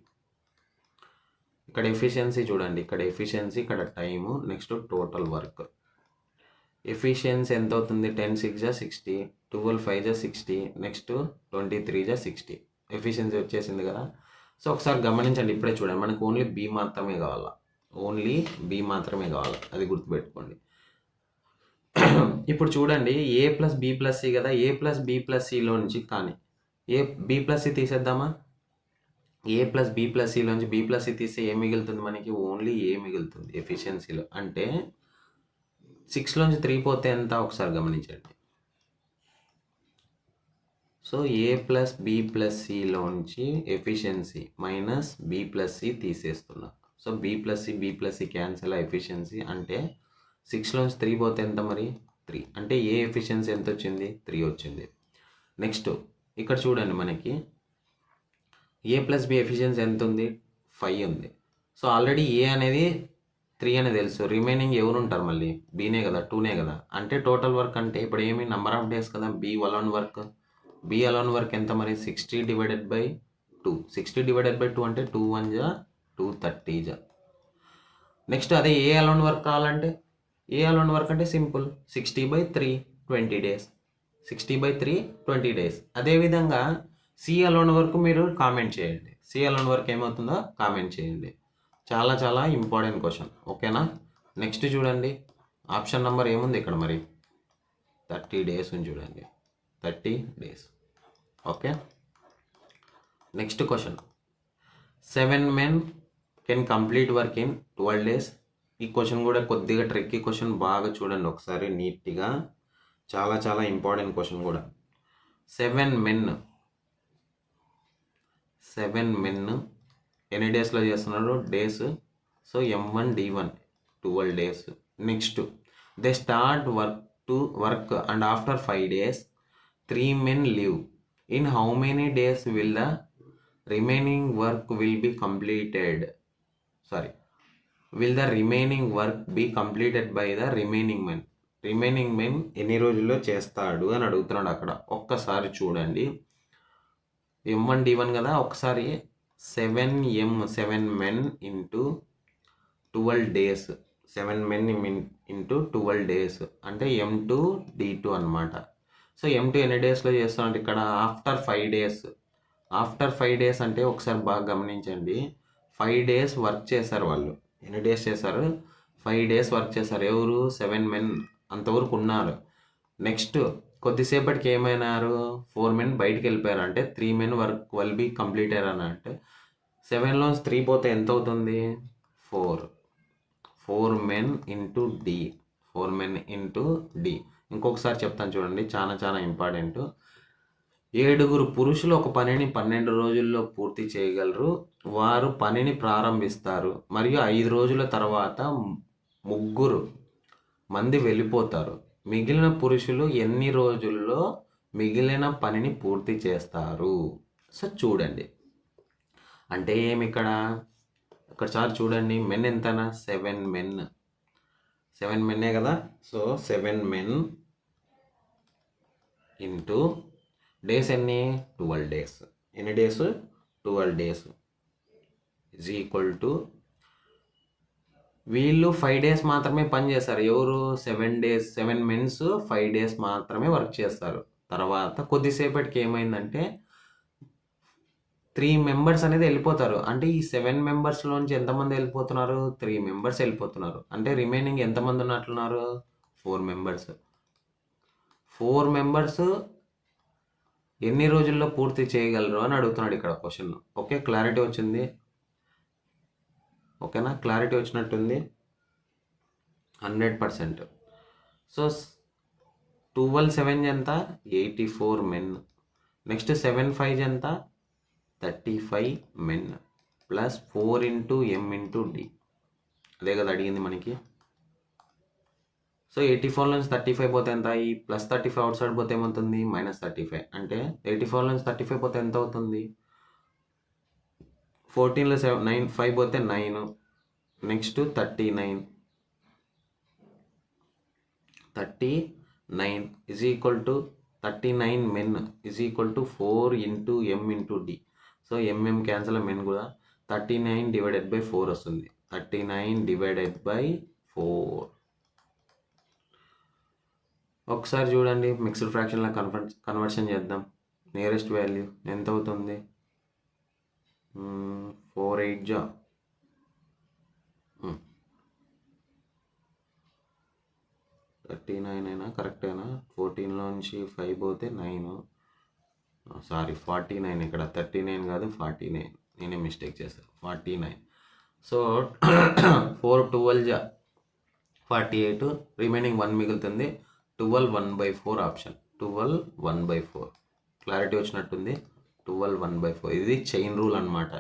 ఇక్కడ ఎఫిషియన్సీ చూడండి. ఇక్కడ ఎఫిషియన్సీ, ఇక్కడ time, next total work. Efficiency ఎంత అవుతుంది? 10 6 జా 60, 12 5 జా 60, నెక్స్ట్ 23 జా 60. ఎఫిషియన్సీ వచ్చేసింది కదా. సో ఒకసారి గమనించండి. ఇప్పుడే చూడండి, మనకు ఓన్లీ బి మాత్రమే కావాలా, ఓన్లీ బి మాత్రమే కావాలి, అది గుర్తుపెట్టుకోండి. ఇప్పుడు చూడండి A plus B plus C కదా. ఏ ప్లస్ బి ప్లస్ సిలో నుంచి కానీ ఏ బి ప్లస్ సి తీసేద్దామా? ఏ ప్లస్ బి ప్లస్ సిలోంచి బి ప్లస్ సి తీస్తే ఏ మిగులుతుంది మనకి? ఓన్లీ ఏ మిగులుతుంది ఎఫిషియన్సీలో. అంటే 6లోంచి 3 పోతే ఎంత ఒకసారి గమనించండి. So A plus B plus సిలోంచి efficiency minus B plus C తీసేస్తున్నా. So B plus C cancel efficiency. అంటే 6లోంచి 3 పోతే ఎంత మరి? 3. అంటే ఏ ఎఫిషియన్సీ ఎంత వచ్చింది? 3 వచ్చింది. నెక్స్ట్ ఇక్కడ చూడండి, మనకి ఏ ప్లస్ బి ఎఫిషియన్సీ ఎంత ఉంది? 5 ఉంది. సో ఆల్రెడీ ఏ అనేది 3 అని తెలుసు. రిమైనింగ్ ఎవరు ఉంటారు మళ్ళీ? బీనే కదా, 2నే కదా. అంటే టోటల్ వర్క్ అంటే ఇప్పుడు ఏమి నెంబర్ ఆఫ్ డేస్ కదా. బి అలోన్ వర్క్ ఎంత మరి? 60 డివైడెడ్ బై 2. 60 డివైడెడ్ బై 2 అంటే 2 1 జా 2 30 జా. నెక్స్ట్ అదే ఏ అలోన్ వర్క్ కావాలంటే ఏ అలోన్ వర్క్ అంటే సింపుల్ 60/3 20 డేస్. 60/3 20 డేస్. అదేవిధంగా సి అలోన్ వరకు మీరు కామెంట్ చేయండి. సి అలోన్ వరకు ఏమవుతుందో కామెంట్ చేయండి. చాలా చాలా ఇంపార్టెంట్ క్వశ్చన్. ఓకేనా? నెక్స్ట్ చూడండి, ఆప్షన్ నెంబర్ ఏముంది ఇక్కడ మరి? 30 డేస్ ఉంది చూడండి, 30 days. Okay. Next question, 7 men can complete work in 12 days. ఈ క్వశ్చన్ కూడా కొద్దిగా ట్రిక్కీ క్వశ్చన్, బాగా చూడండి ఒకసారి నీట్గా. చాలా చాలా ఇంపార్టెంట్ క్వశ్చన్ కూడా. 7 men ఎన్ని డేస్లో చేస్తున్నారు? Days. So M1 D1 12 days. Next they start work and after 5 days 3 men leave. In how many days will the remaining work be completed by the remaining men ఎన్ని రోజుల్లో చేస్తాడు అని అడుగుతున్నాడు అక్కడ. ఒక్కసారి చూడండి, M1 D1 కదా. ఒకసారి 7 men into 12 days, 7 men into 12 days అంటే M2 D2 అనమాట. సో M2 ఎన్ని డేస్లో చేస్తామంటే ఇక్కడ ఆఫ్టర్ 5 days. ఆఫ్టర్ 5 days అంటే ఒకసారి బాగా గమనించండి, 5 days వర్క్ చేశారు వాళ్ళు. ఎన్ని డేస్ చేశారు? 5 డేస్ వర్క్ చేశారు. ఎవరు? 7 మెన్ అంతవరకు ఉన్నారు. నెక్స్ట్ కొద్దిసేపటికి ఏమైనారు? 4 మెన్ బయటికి వెళ్ళిపోయారు. అంటే 3 men work will be complete అయ్యారు అంటే 7లోంచి 3 పోతే ఎంత అవుతుంది? 4 men into D. 4 men into D. ఇంకొకసారి చెప్తాను చూడండి, చాలా చాలా ఇంపార్టెంట్. 7 పురుషులు ఒక పనిని 12 రోజుల్లో పూర్తి చేయగలరు. వారు పనిని ప్రారంభిస్తారు మరియు 5 రోజుల తర్వాత 3 మంది వెళ్ళిపోతారు. మిగిలిన పురుషులు ఎన్ని రోజుల్లో మిగిలిన పనిని పూర్తి చేస్తారు? సో చూడండి, అంటే ఏమి ఇక్కడ ఒకసారి చూడండి, మెన్ ఎంతనా? 7 మెన్. 7 మెన్నే కదా. సో 7 మెన్ ఇంటూ డేస్ ఎన్ని? 12 డేస్. ఎన్ని days? 12 days is equal to వీళ్ళు 5 డేస్ మాత్రమే పని చేస్తారు. ఎవరు? 7 డేస్. 7 మెన్స్ 5 డేస్ మాత్రమే వర్క్ చేస్తారు. తర్వాత కొద్దిసేపటికి ఏమైందంటే 3 మెంబర్స్ అనేది వెళ్ళిపోతారు. అంటే ఈ 7 మెంబర్స్లోంచి ఎంతమంది వెళ్ళిపోతున్నారు? 3 మెంబర్స్ వెళ్ళిపోతున్నారు. అంటే రిమైనింగ్ ఎంతమంది ఉన్నట్లున్నారు? 4 మెంబర్స్. 4 మెంబర్స్ ఎన్ని రోజుల్లో పూర్తి చేయగలరు అని అడుగుతున్నాడు ఇక్కడ క్వశ్చన్. ఓకే, క్లారిటీ వచ్చింది? ఓకేనా? క్లారిటీ వచ్చినట్టుంది 100%. సో 12 7 ఎంత? 84 మెన్. నెక్స్ట్ 7 5 ఎంత? 35 men plus 4 into M into D. అదే కదా అడిగింది మనకి. సో 84 నుంచి 35 పోతే ఎంత? ఈ ప్లస్ 35 అవుట్ సైడ్ పోతే ఏమవుతుంది? -35. అంటే 84 నుంచి 35 పోతే ఎంత అవుతుంది? 14లో 9 5 పోతే 9. Next 39 is equal to 39 men is equal to 4 into M into D. So MM cancel, men కూడా 39 డివైడెడ్ బై 4 వస్తుంది. 39 డివైడెడ్ బై 4. ఒకసారి చూడండి, మిక్స్డ్ ఫ్రాక్షన్లో కన్వర్షన్ చేద్దాం. నియరెస్ట్ వాల్యూ ఎంత అవుతుంది? 4 8 జా 39 అయినా కరెక్టేనా? 14లోంచి 5 పోతే 9. సారీ 49. ఇక్కడ 39 కాదు 49, నేనే మిస్టేక్ చేశాను. 49. సో 4 12 జా 48. రిమైనింగ్ 1 మిగులుతుంది. 12 1/4 ఆప్షన్. 12 1/4. క్లారిటీ వచ్చినట్టుంది. 12 1/4. ఇది చైన్ రూల్ అనమాట.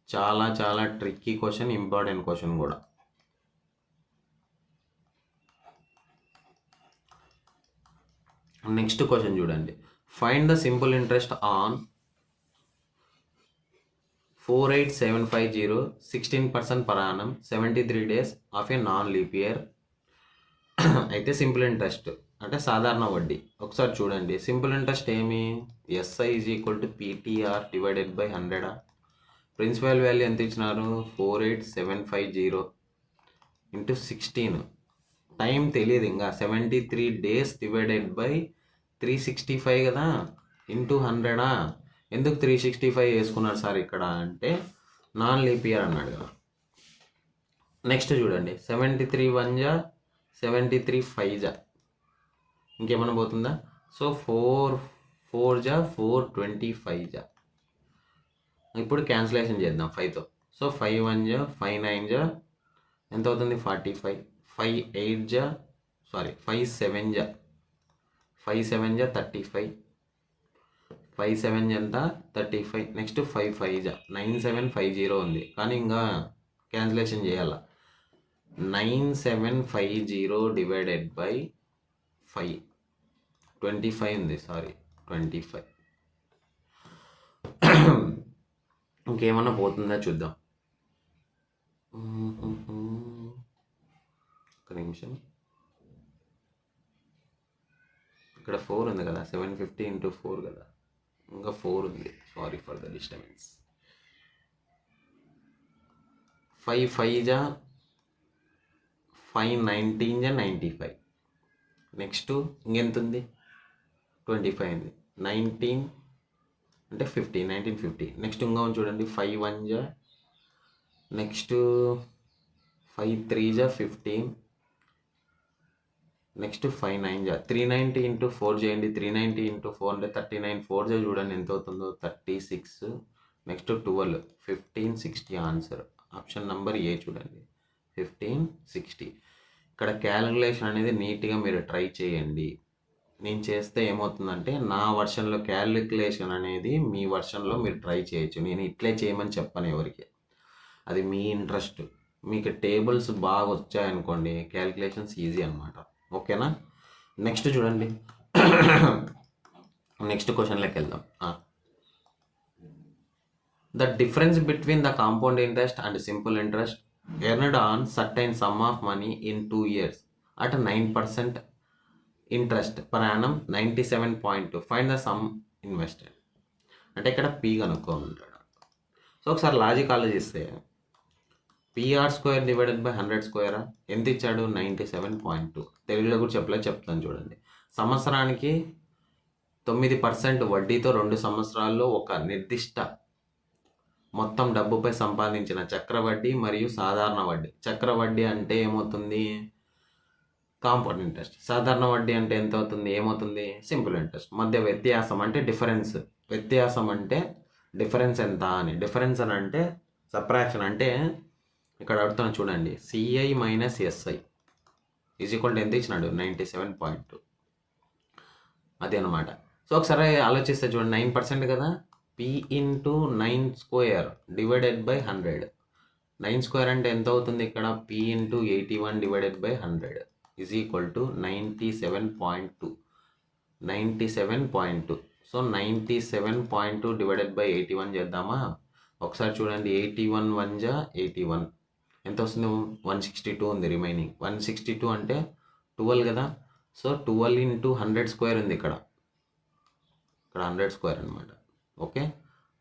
చాలా చాలా ట్రిక్కీ క్వశ్చన్, ఇంపార్టెంట్ క్వశ్చన్ కూడా. నెక్స్ట్ క్వశ్చన్ చూడండి. Find the simple interest on 48750 16% per annum 73 days of a non leap year. అయితే సింపుల్ ఇంట్రెస్ట్ అంటే సాధారణ వడ్డీ. ఒకసారి చూడండి, సింపుల్ ఇంట్రెస్ట్ ఏమి? SI is equal to PTR divided by 100. Principal value ఎంత ఇచ్చినారు? 48750 ఇంటూ 16. టైం తెలియదు ఇంకా. 73 డేస్ డివైడెడ్ బై 365 కదా, ఇంటూ 100. ఎందుకు 365 వేసుకున్నారు సార్ ఇక్కడ అంటే నాన్ లీప్ ఇయర్ అన్నాడు కదా. నెక్స్ట్ చూడండి, 73 1 జా 73 5 జా ఇంకేమైనా పోతుందా? సో 4 4 జా 425 జా. ఇప్పుడు క్యాన్సిలేషన్ చేద్దాం 5తో. సో 5 1 జా 5 9 జా ఎంత అవుతుంది? 45. 5 8 జా 5 7 జా 5 7 జా 35. 5 7 ఎంత? 35. నెక్స్ట్ 5 5 జా 9750 ఉంది, కానీ ఇంకా క్యాన్సిలేషన్ చేయాల. 9750 డివైడెడ్ బై 5 25 ఉంది. 25. ఇంకేమన్నా పోతుందా చూద్దాం. ఒక నిమిషం. ఇక్కడ 4 ఉంది కదా, 750 ఇంటూ 4 కదా, ఇంకా 4 ఉంది. Sorry for the disturbance. 5 5 జా 5 19 జా 95. నెక్స్ట్ ఇంకెంత ఉంది? 25 ఉంది. 19 అంటే 50. 1950. నెక్స్ట్ ఇంకా చూడండి, 5 1 జా నెక్స్ట్ 5 3 జా 15, నెక్స్ట్ 5 9 జా 390 ఇంటూ 4 చేయండి. 390 ఇంటూ 4 అంటే 39, 4 జా చూడండి ఎంత అవుతుందో 36, నెక్స్ట్ 12, 15 60 ఆన్సర్. ఆప్షన్ నెంబర్ ఏ చూడండి 15 60. ఇక్కడ క్యాలిక్యులేషన్ అనేది నీట్గా మీరు ట్రై చేయండి. నేను చేస్తే ఏమవుతుందంటే నా వర్షన్లో క్యాలిక్యులేషన్ అనేది మీ వర్షన్లో మీరు ట్రై చేయొచ్చు. నేను ఇట్లే చేయమని చెప్పను ఎవరికి, అది మీ ఇంట్రెస్ట్. మీకు టేబుల్స్ బాగా వచ్చాయనుకోండి క్యాలిక్యులేషన్స్ ఈజీ అనమాట. ఓకేనా? నెక్స్ట్ చూడండి. నెక్స్ట్ క్వశ్చన్లోకి వెళ్దాం. The difference between the compound interest and simple interest earned on certain some of money in 2 years at 9% interest per annum 97.2. Find the sum invested. అంటే ఇక్కడ P కనుక్కోమంటాడు. So ఒకసారి logic ఆలోచిస్తే PR² divided by 100² ఎంత ఇచ్చాడు? 97.2. తెలుగులో కూడా చెప్తాను చూడండి. సంవత్సరానికి 9% వడ్డీతో 2 సంవత్సరాల్లో ఒక నిర్దిష్ట మొత్తం డబ్బుపై సంపాదించిన చక్రవడ్డీ మరియు సాధారణ వడ్డీ. చక్రవడ్డీ అంటే ఏమవుతుంది? Compound interest. సాధారణ వడ్డీ అంటే ఎంత అవుతుంది? ఏమవుతుంది? Simple interest. మధ్య వ్యత్యాసం అంటే డిఫరెన్స్. వ్యత్యాసం అంటే డిఫరెన్స్ ఎంత అని. డిఫరెన్స్ అని అంటే సబ్ట్రాక్షన్. అంటే ఇక్కడ అడుగుతాను చూడండి, CI minus SI is equal to ఎంత ఇచ్చినాడు? 97.2. అది అనమాట. సో ఒకసారి ఆలోచిస్తే చూడండి, 9% కదా, పి ఇంటూ 9² డివైడెడ్ బై 100. 9² అంటే ఎంత అవుతుంది? ఇక్కడ P into 81 divided by 100 is equal to 97.2. 97.2. So 97.2 divided by 81 చేద్దామా? ఒకసారి చూడండి, 81 1 జా 81 ఎంత వస్తుంది? 162 ఉంది రిమైనింగ్. 162 అంటే 12 కదా. సో 12 ఇంటూ 100² ఉంది ఇక్కడ 100² అనమాట. ఓకే,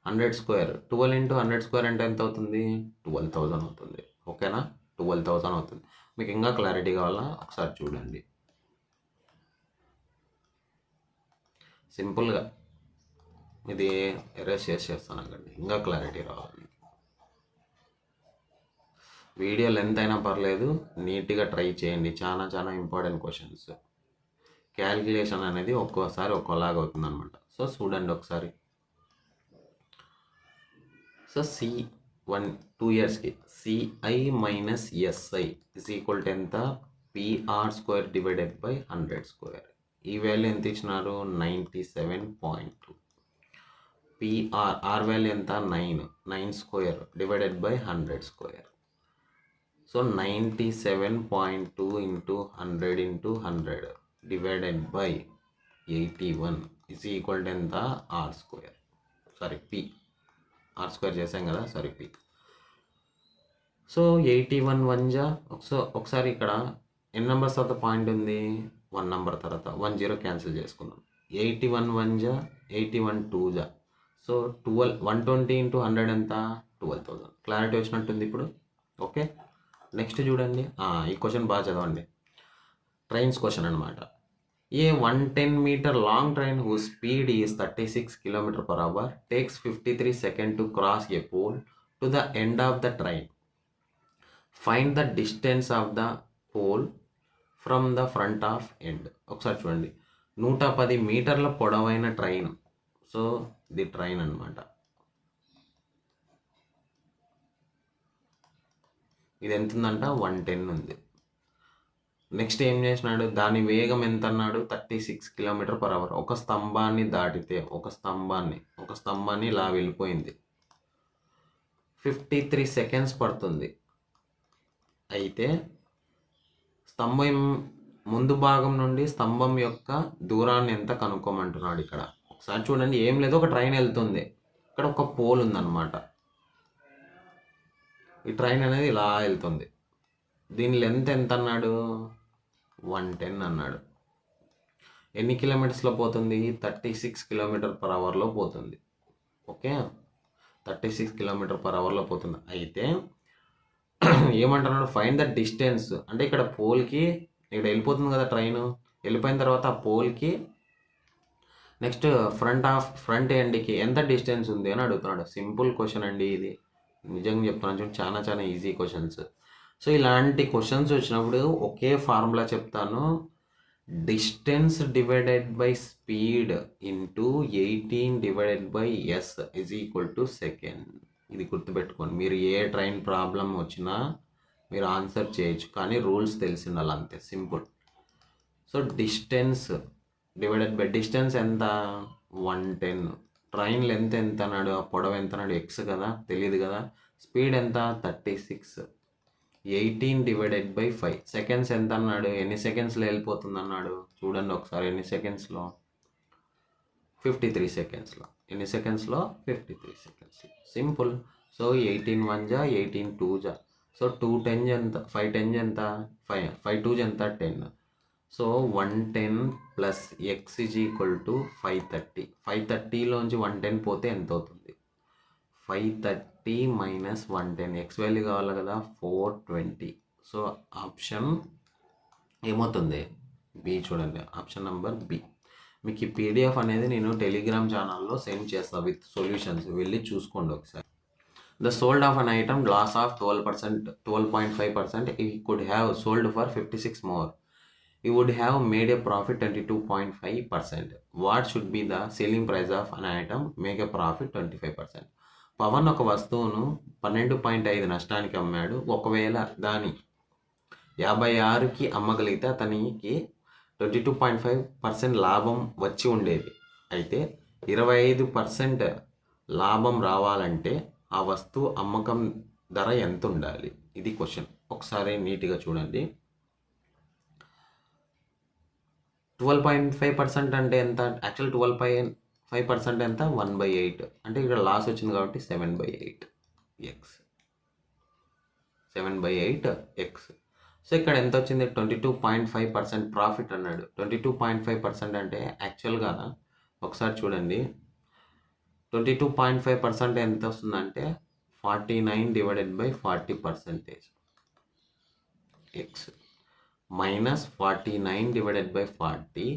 100². 12 ఇంటూ 100² అంటే ఎంత అవుతుంది? 12,000 అవుతుంది. ఓకేనా? 12,000 అవుతుంది. మీకు ఇంకా క్లారిటీ కావాలా? ఒకసారి చూడండి. సింపుల్గా ఇది ఎరేస్ చేస్తాను అక్కడి, ఇంకా క్లారిటీ రావాలి. వీడియో లెంత్ అయినా పర్లేదు, నీట్గా ట్రై చేయండి. చాలా చాలా ఇంపార్టెంట్ క్వశ్చన్స్. క్యాలిక్యులేషన్ అనేది ఒక్కోసారి ఒక్కోలాగా అవుతుంది అనమాట. సో చూడండి ఒకసారి. సో C1 2 yearsకి CI minus SI is equal to ఎంత? PR² divided by 100². ఈ వాల్యూ ఎంత ఇచ్చినారు? 97.2. ఆర్ వాల్యూ ఎంత? 9² divided by 100². So 97.2 into 100 into 100 divided by 81 is equal to ఎంత? R². సారీ పి, R² చేసాం కదా, సారీ పి. సో 81 1 జా, ఒకసారి ఇక్కడ ఎన్ని నెంబర్స్ తర్వాత పాయింట్ ఉంది? 1 నెంబర్ తర్వాత 1 0 క్యాన్సిల్ చేసుకుందాం. 81 1 జా 81 2 జా. సో 120 ఇంటూ 100 ఎంత? 12,000. క్లారిటీ వచ్చినట్టుంది ఇప్పుడు. ఓకే, నెక్స్ట్ చూడండి. ఈ క్వశ్చన్ బాగా చదవండి. ట్రైన్స్ క్వశ్చన్ అనమాట. A 110 meter long train who speed is 36 km/h takes 53 seconds to cross a pole to the end of the train. Find the distance of the pole from the front of end. ఒకసారి చూడండి, 110 మీటర్ల పొడవైన train. So ఇది train అనమాట. ఇది ఎంత ఉందంట? 110 ఉంది. నెక్స్ట్ ఏం చేసినాడు? దాని వేగం ఎంత అన్నాడు? 36 km/h. ఒక స్తంభాన్ని దాటితే, ఒక స్తంభాన్ని ఇలా వెళ్ళిపోయింది, 53 seconds పడుతుంది. అయితే స్తంభం ముందు భాగం నుండి స్తంభం యొక్క దూరాన్ని ఎంత కనుక్కోమంటున్నాడు ఇక్కడ. ఒకసారి చూడండి, ఏం లేదు, ఒక ట్రైన్ వెళ్తుంది, ఇక్కడ ఒక పోల్ ఉందన్నమాట. ఈ ట్రైన్ అనేది ఇలా వెళ్తుంది. దీని లెంత్ ఎంత అన్నాడు? 110 అన్నాడు. ఎన్ని కిలోమీటర్స్లో పోతుంది? 36 km/hలో పోతుంది. ఓకే, 36 km/hలో పోతుంది. అయితే ఏమంటున్నాడు? Find the distance. అంటే ఇక్కడ పోల్కి, ఇక్కడ వెళ్ళిపోతుంది కదా ట్రైన్, వెళ్ళిపోయిన తర్వాత ఆ పోల్కి నెక్స్ట్ ఫ్రంట్ ఎండ్కి ఎంత డిస్టెన్స్ ఉంది అని అడుగుతున్నాడు. సింపుల్ క్వశ్చన్ అండి ఇది, నిజంగా చెప్తున్నాను చూడండి, చాలా చాలా ఈజీ క్వశ్చన్స్. సో ఇలాంటి క్వశ్చన్స్ వచ్చినప్పుడు ఒకే ఫార్ములా చెప్తాను. Distance divided by speed into 18 divided by S is equal to second. ఇది గుర్తుపెట్టుకోండి. మీరు ఏ ట్రైన్ ప్రాబ్లం వచ్చినా మీరు ఆన్సర్ చేయొచ్చు, కానీ రూల్స్ తెలిసి ఉండాలి, అంతే, simple. So distance divided by distance ఎంత 110. ట్రైన్ లెంత్ ఎంత అన్నాడు, ఆ పొడవు ఎంత అన్నాడు, ఎక్స్ కదా, తెలియదు కదా. స్పీడ్ ఎంత 36. 18 డివైడెడ్ బై 5. సెకండ్స్ ఎంత అన్నాడు, ఎన్ని సెకండ్స్లో వెళ్ళిపోతుంది అన్నాడు, చూడండి ఒకసారి. ఎన్ని సెకండ్స్లో 53 సెకండ్స్లో. ఎన్ని సెకండ్స్లో 53 సెకండ్స్లో. సింపుల్. సో 18 1 జా 18 2 జా. సో 2 10 ఎంత, 5 10 ఎంత, 5 2 ఎంత 10. So 110 plus X is equal to 530. 530లోంచి 110 పోతే ఎంత అవుతుంది, 530 మైనస్ 110. ఎక్స్ వాల్యూ కావాలి కదా, 420. సో ఆప్షన్ ఏమవుతుంది, బి. చూడండి ఆప్షన్ నెంబర్ బి. మీకు ఈ పీడిఎఫ్ అనేది నేను టెలిగ్రామ్ ఛానల్లో సెండ్ చేస్తాను విత్ సొల్యూషన్స్, వెళ్ళి చూసుకోండి ఒకసారి. The sold of an item loss of 12%, 12.5%. He could have sold for 56 more. He would have made a profit 22.5%. What should be the selling price of an item make a profit 25%? Pawan ఒక వస్తువును 12.5 నష్టానికి అమ్మాడు. ఒకవేళ దాని 56కి అమ్మగలిగితే అతనికి 22.5% లాభం వచ్చి ఉండేది. అయితే 25% లాభం రావాలంటే ఆ వస్తువు అమ్మకం ధర ఎంత ఉండాలి, ఇది క్వశ్చన్. ఒకసారి నీట్గా చూడండి. 12.5% అంటే ఎంత, యాక్చువల్ 12.5% ఎంత, 1/8. అంటే ఇక్కడ లాస్ వచ్చింది కాబట్టి 7/8 ఎక్స్. 7/8 ఎక్స్. సో ఇక్కడ ఎంత వచ్చింది, 22.5% ప్రాఫిట్ అన్నాడు. 22.5% అంటే యాక్చువల్గా ఒకసారి చూడండి, 22.5% ఎంత వస్తుందంటే 49 divided by 40% X minus 49 divided by 40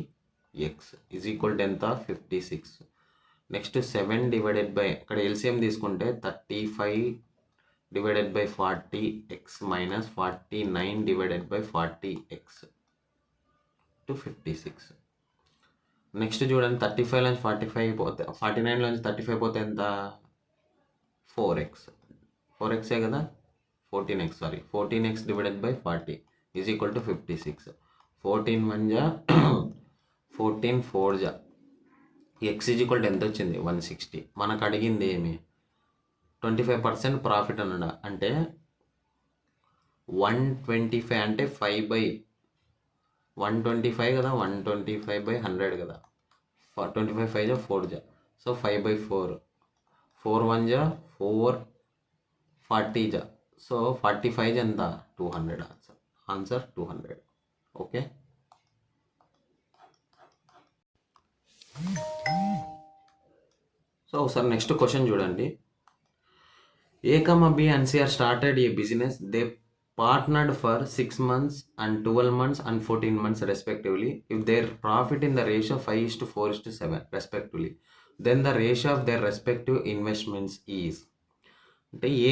X is equal to ఎంత, 56. నెక్స్ట్ 7 డివైడెడ్ బై, ఇక్కడ ఎల్సిఎం తీసుకుంటే 35 divided by 40 X minus 49 divided by 40 X to 56. Next చూడండి, 35 నుంచి 45 పోతే, 49 నుంచి 35 పోతే ఎంత, 4x. 4xే కదా, 14x, sorry 14x divided by 40 is equal to 56. 14 1 జా 14 4 జా ఎక్స్ ఈజ్ ఈక్వల్ టు ఎంత వచ్చింది, 160. మనకు అడిగింది ఏమి, 25% ప్రాఫిట్ అన్నాడు. అంటే 125 అంటే 5/125 కదా, 125/100 కదా. 25 5 జా 4 జా. సో 5/4. 4 1 జా 4, 40 జా. సో 45 ఎంత, 200. ఆన్సర్ 200. ఓకే. సో ఒకసారి నెక్స్ట్ క్వశ్చన్ చూడండి. A, B and C are started a business. They partnered for 6 months and 12 months and 14 months respectively. If their profit in the ratio 5:4:7 respectively, then the ratio of their respective investments is. అంటే A,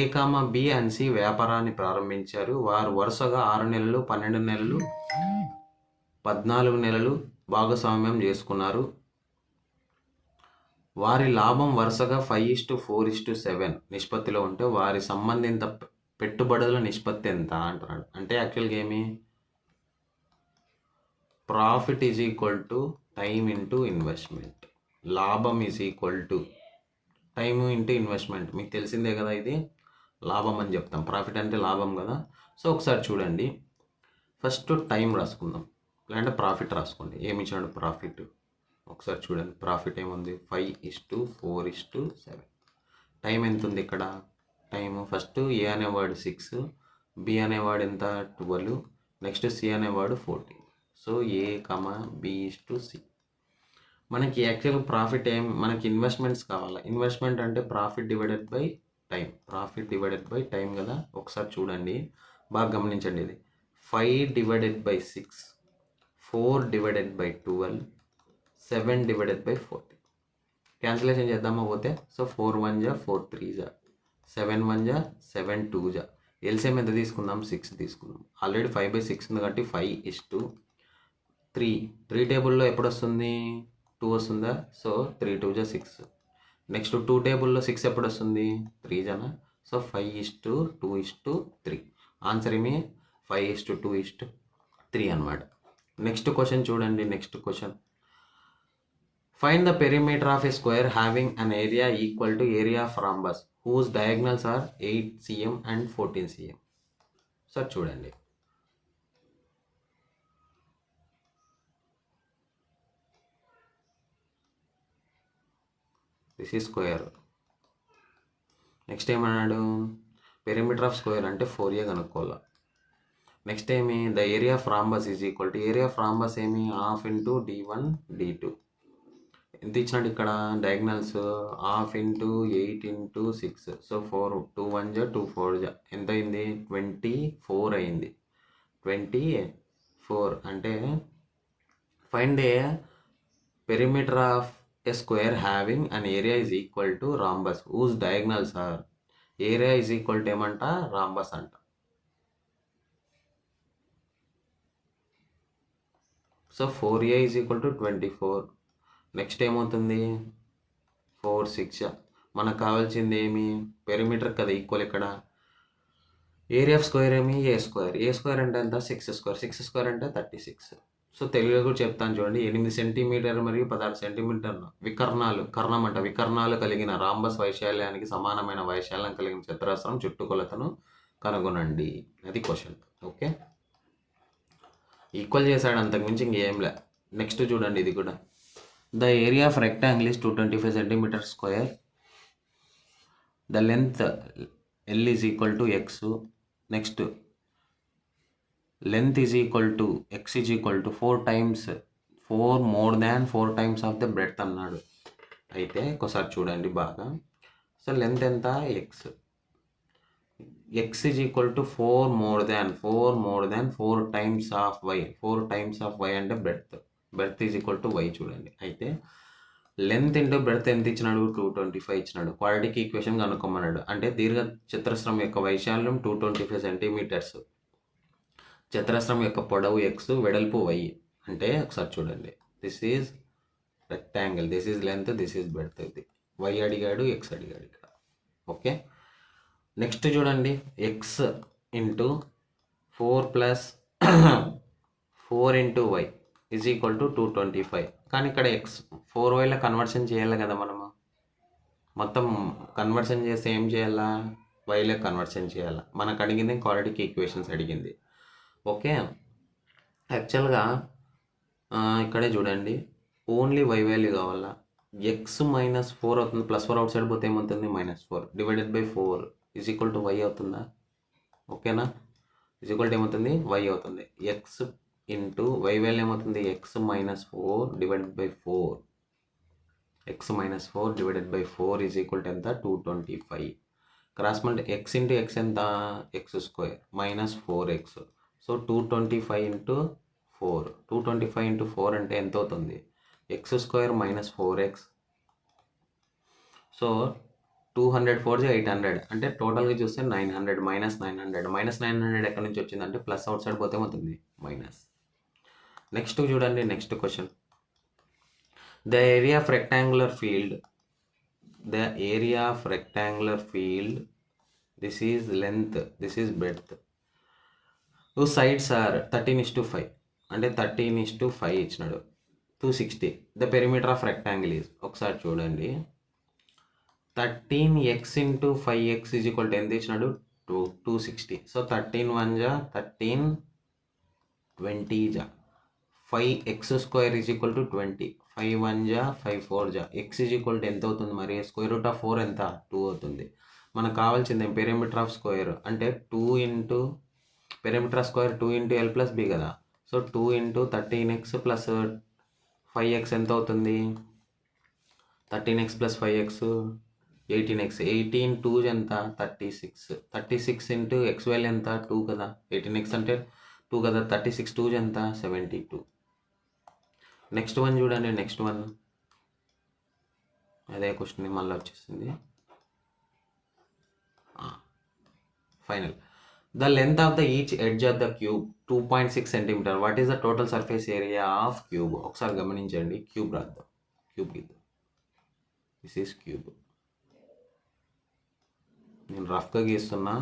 B and C వ్యాపారాన్ని ప్రారంభించారు. వారు వరుసగా 6 నెలలు, 12 నెలలు, 14 నెలలు భాగస్వామ్యం చేసుకున్నారు. వారి లాభం వరుసగా 5:4:7 నిష్పత్తిలో ఉంటే వారి సంబంధిత పెట్టుబడుల నిష్పత్తి ఎంత అంటున్నాడు. అంటే యాక్చువల్గా ఏమి, profit is equal to time into investment. లాభం is equal to time into investment. మీకు తెలిసిందే కదా, ఇది లాభం అని చెప్తాం, ప్రాఫిట్ అంటే లాభం కదా. సో ఒకసారి చూడండి, ఫస్ట్ టైం రాసుకుందాం, లేదంటే ప్రాఫిట్ రాసుకోండి. ఏమి ఇచ్చాడు ప్రాఫిట్, ఒకసారి చూడండి. ప్రాఫిట్ ఏముంది, 5:4:7. టైం ఎంత ఉంది ఇక్కడ, టైము ఫస్ట్ ఏ అనేవాడు 6, బి అనేవాడు ఎంత 12, నెక్స్ట్ సి అనేవాడు 14. సో ఏ, B:C. మనకి యాక్చువల్ ప్రాఫిట్ మనకి ఇన్వెస్ట్మెంట్స్ కావాలి. ఇన్వెస్ట్మెంట్ అంటే profit divided by time. Profit divided by time కదా. ఒకసారి చూడండి, బాగా గమనించండి. ఇది 5/6, 4/12, 7/40. క్యాన్సిలేషన్ చేద్దామా పోతే. సో 4 1 జా 4 3 జా, 7 1 జా 7 2 జా. ఎల్సిఎం ఎంత తీసుకుందాం, 6 తీసుకుందాం. ఆల్రెడీ 5/6 ఉంది కాబట్టి 5:3. 3 టేబుల్లో ఎప్పుడు వస్తుంది, 2 వస్తుందా, సో 3 2 జా 6. నెక్స్ట్ 2 టేబుల్లో 6 ఎప్పుడు వస్తుంది, 3 జనా, సో 5:2:3. ఆన్సర్ ఏమి 5:2:3 అనమాట. నెక్స్ట్ క్వశ్చన్ చూడండి. Next question, find the perimeter of a square having an area equal to area of rhombus whose diagonals are 8 cm and 14 cm. Sir చూడండి, దిస్ ఈ స్క్వేర్. నెక్స్ట్ ఏమన్నాడు, పెరిమీటర్ ఆఫ్ స్క్వేర్ అంటే 4a కనుక్కోవాలి. Next ఏమి, the area of rhombus is equal to, area of rhombus ఏమి, ½ into d1 d2. ఎంత ఇచ్చినాడు ఇక్కడ, డయాగ్నల్స్ ½ ఇంటూ 8 ఇంటూ 6, సో 4 2 1 జా 2 4 జా ఎంత అయింది, 24 అయింది. 24 అంటే find a perimeter of a square having an area is equal to rhombus whose diagonals are, area is equal to ఏమంట, రాంబస్ అంట. So 4a is equal to 24. Next ఏమవుతుంది, 4 6. మనకు కావాల్సింది ఏమి, పెరిమీటర్ కదా ఈక్వల్. ఇక్కడ ఏరియా ఆఫ్ స్క్వేర్ ఏమి, ఏ square అంటే ఎంత, 6 స్క్వేర్ అంటే 36. సో తెలుగులో కూడా చెప్తాను చూడండి, 8 సెంటీమీటర్ మరియు 16 సెంటీమీటర్ల వికర్ణాలు కలిగిన రాంబస్ వైశాల్యానికి సమానమైన వైశాల్యం కలిగిన చతురస్రం చుట్టుకొలతను కనుగొనండి. అది క్వశ్చన్. ఓకే, ఈక్వల్ చేశాడు, అంతకుమించి ఇంకేం లే. నెక్స్ట్ చూడండి, ఇది కూడా, the area of rectangle is 225 centimetre square. The length L is equal to x. Next length is equal to x is equal to 4 more than 4 times of the breadth అన్నాడు. అయితే ఒకసారి చూడండి బాగా. సో లెంత్ ఎంత, x is equal to 4 more than 4 times of y. 4 times of y అంటే breadth is equal to y చూడండి. అయితే length into breadth ఎంత ఇచ్చినాడు, 225 ఇచ్చినాడు. క్వాడ్రాటిక్ ఈక్వేషన్ కనుక్కోమన్నాడు. అంటే దీర్ఘ చతురస్రం యొక్క వైశాల్యం 225 సెంటీమీటర్స్, చతురస్రం యొక్క పొడవు x, వెడల్పు y. అంటే ఒకసారి చూడండి, this is rectangle, this is length, this is breadth. ఇది y అడిగాడు, x అడిగాడు ఇక్కడ. ఓకే, నెక్స్ట్ చూడండి, x into 4 plus 4 into y is equal to 225. కానీ ఇక్కడ x 4yలో కన్వర్షన్ చేయాలి కదా మనము. మొత్తం కన్వర్షన్ చేస్తే ఏం చేయాలా, వైలో కన్వర్షన్ చేయాలా. మనకు అడిగింది క్వాడ్రాటిక్ ఈక్వేషన్స్ అడిగింది. ఓకే, యాక్చువల్గా ఇక్కడే చూడండి, ఓన్లీ y వాల్యూ కావాలా. x -4 అవుతుంది, +4 అవుట్ సైడ్ పోతే ఏమవుతుంది, -4 divided by 4 is equal to y అవుతుందా. ఓకేనా, ఈజ్ ఈక్వల్ టు ఏమవుతుంది, y అవుతుంది. x ఇంటూ y వాల్యూ ఏమవుతుంది, x -4 divided by 4. x -4 divided by 4 is equal to ఎంత, 225. Cross multi x into x ఎంత, x² -4x. So 225 into 4, 225 into 4 అంటే ఎంత అవుతుంది, x² -4x. సో 204 800 అంటే టోటల్గా చూస్తే 900 -900 ఎక్కడి నుంచి వచ్చిందంటే ప్లస్ అవుట్ సైడ్ పోతే అవుతుంది మైనస్. నెక్స్ట్ చూడండి, next question, the area of rectangular field, this is length, this is breadth, two sides are 13:5 అంటే 13:5 ఇచ్చినాడు, 260. The perimeter of rectangle is, ఒకసారి చూడండి, 13x into 5x is equal to ఎంత ఇచ్చినాడు, 260. So 13 1 జా 13 20 జా 5x² ఈజ్ ఈక్వల్ టు 20. 5 1 జా 5 4 జా x ఈజ్ ఈక్వల్ టు ఎంత అవుతుంది మరి, √4 ఎంత, 2 అవుతుంది. మనకు కావాల్సింది పెరిమీటర్ ఆఫ్ స్క్వేర్ అంటే 2 into perimeter of square 2 into l plus B కదా. So 2 into 13x plus 5x ఎంత అవుతుంది, 13x ప్లస్ 5x 18x. 18 2 ఎంత, 36 ఇంటూ x వాల్యూ ఎంత, 2 కదా. 18x అంటే 2 కదా, 36 2 ఎంత, 72. నెక్స్ట్ వన్ చూడండి, నెక్స్ట్ వన్ అదే క్వశ్చన్ మళ్ళీ వచ్చేసింది. Final, the length of the each edge of the cube 2.6 centimetre. What is the total surface area of cube? ఒకసారి గమనించండి. క్యూబ్ రాద్దాం. క్యూబ్ గీద్దాం. This is cube. నేను రఫ్గా గీస్తున్నా.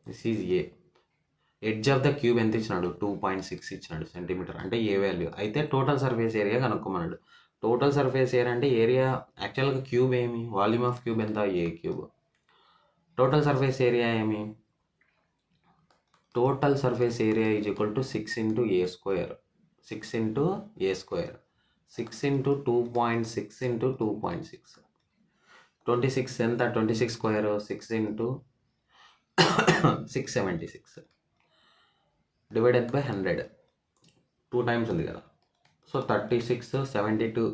This is A. Edge of the cube ఎంత ఇచ్చినాడు? 2.6 ఇచ్చినాడు సెంటీమీటర్. అంటే ఏ వాల్యూ అయితే టోటల్ సర్ఫేస్ ఏరియా కనుక్కోమన్నాడు. టోటల్ సర్ఫేస్ ఏరియా అంటే ఏరియా యాక్చువల్గా క్యూబ్ ఏమి? వాల్యూమ్ ఆఫ్ క్యూబ్ ఎంత? ఏ క్యూబ్. టోటల్ సర్ఫేస్ ఏరియా ఏమి? Total surface area is equal to 6 into A square. 6 into A square. 6 into 2.6 into 2.6. 26 ఎంత? 26 square 6 into 676 divided by 100. 2 times ఉంది కదా. So 36 72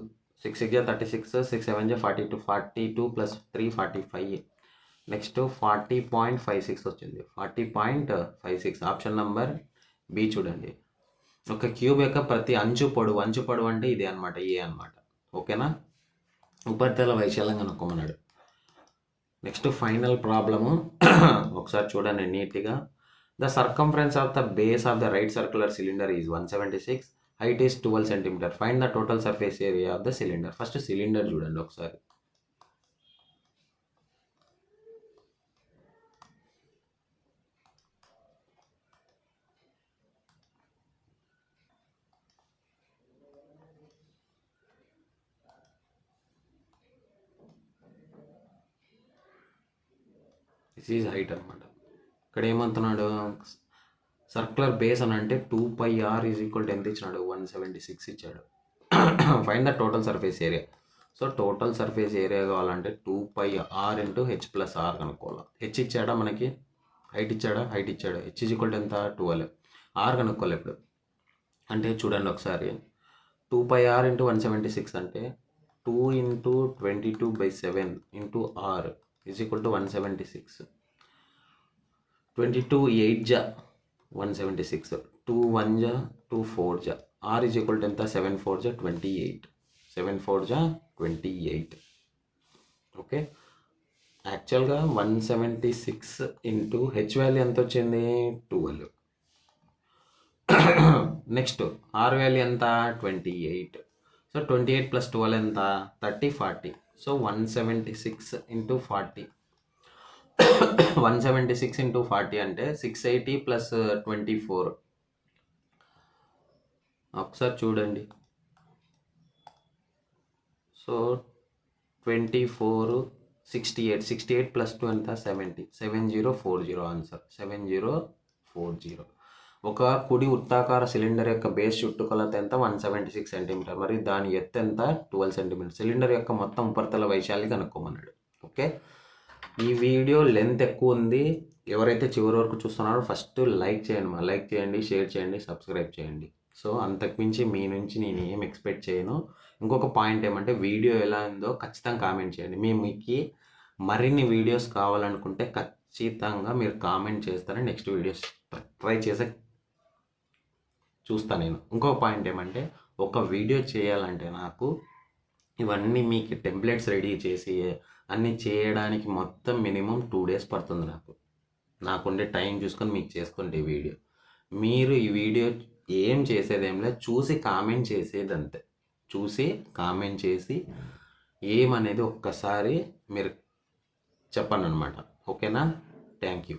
6 6 36 6 7 42 42 plus 3 45. Next 40.56 వచ్చింది. 40.56 option number B చూడండి. ఒక cube యొక్క ప్రతి అంచు పొడవు అంటే ఇదే అనమాట, ఏ అనమాట. ఓకేనా? ఉపరితల వైశాల్యం కనుక్కోమన్నాడు. నెక్స్ట్ ఫైనల్ ప్రాబ్లము ఒకసారి చూడండి నీట్గా. The circumference of the base of the right circular cylinder is 176. Height is 12 centimetre. Find the total surface area of the cylinder. First cylinder చూడండి ఒకసారి. దిస్ ఈజ్ హైట్ అనమాట. ఇక్కడ ఏమంటున్నాడు? సర్క్యులర్ బేస్ అని అంటే 2πr ఈజ్ ఈక్వల్ టు ఎంత ఇచ్చినాడు? 176 ఇచ్చాడు. Find the total surface area. So total surface area కావాలంటే 2πr into H plus R కనుక్కోవాలి. హెచ్ ఇచ్చాడా మనకి? హైట్ ఇచ్చాడా? హైట్ ఇచ్చాడు. హెచ్ ఈజ్ ఈక్వల్ టు ఎంత? 12. ఆర్ కనుక్కోవాలి ఇప్పుడు. అంటే చూడండి ఒకసారి. 2πr ఇంటూ 176 అంటే 2 into 22/7 into R is equal to 176. 22 8 జా 176. 2 1 జా 2 4 జా. ఆర్ ఈజ్ ఈక్వల్ టు ఎంత? 7 4 జా 28. 7 4 జా 28. ఓకే. యాక్చువల్గా 176 ఇంటూ హెచ్ వాల్యూ ఎంత వచ్చింది? 12. నెక్స్ట్ ఆర్ వాల్యూ ఎంత? 28. సో 28 ప్లస్ 12 ఎంత? 30 40. So 176 into 40. 176 ఇంటూ 40 అంటే 680 ప్లస్ 24. ఒకసారి చూడండి. సో 24 68 ప్లస్ 2 ఎంత? 70. 7040 ఆన్సర్. 7040. ఒక కుడి వృత్తాకార సిలిండర్ యొక్క బేస్ చుట్టుకొలత ఎంత? 176 సెంటీమీటర్. మరి దాని ఎత్తు ఎంత? 12 సెంటీమీటర్. సిలిండర్ యొక్క మొత్తం ఉపరితల వైశాల్యం కనుక్కోమన్నాడు. ఓకే. ఈ వీడియో లెంత్ ఎక్కువ ఉంది. ఎవరైతే చివరి వరకు చూస్తున్నారో ఫస్ట్ లైక్ చేయండి, షేర్ చేయండి, సబ్స్క్రైబ్ చేయండి. సో అంతకుమించి మీ నుంచి నేను ఏం ఎక్స్పెక్ట్ చేయను. ఇంకొక పాయింట్ ఏమంటే వీడియో ఎలా ఉందో ఖచ్చితంగా కామెంట్ చేయండి. మీకు మరిన్ని వీడియోస్ కావాలనుకుంటే ఖచ్చితంగా మీరు కామెంట్ చేస్తారని నెక్స్ట్ వీడియోస్ ట్రై చేసే చూస్తాను నేను. ఇంకొక పాయింట్ ఏమంటే ఒక వీడియో చేయాలంటే నాకు ఇవన్నీ మీకు టెంప్లెట్స్ రెడీ చేసి అన్నీ చేయడానికి మొత్తం మినిమం 2 days పడుతుంది. నాకుండే టైం చూసుకొని మీకు చేసుకుంటే ఈ వీడియో. మీరు ఈ వీడియో ఏం చేసేదేం లేదు, చూసి కామెంట్ చేసేది అంతే. చూసి కామెంట్ చేసి ఏమనేది ఒక్కసారి మీరు చెప్పండి అనమాట. ఓకేనా? Thank you.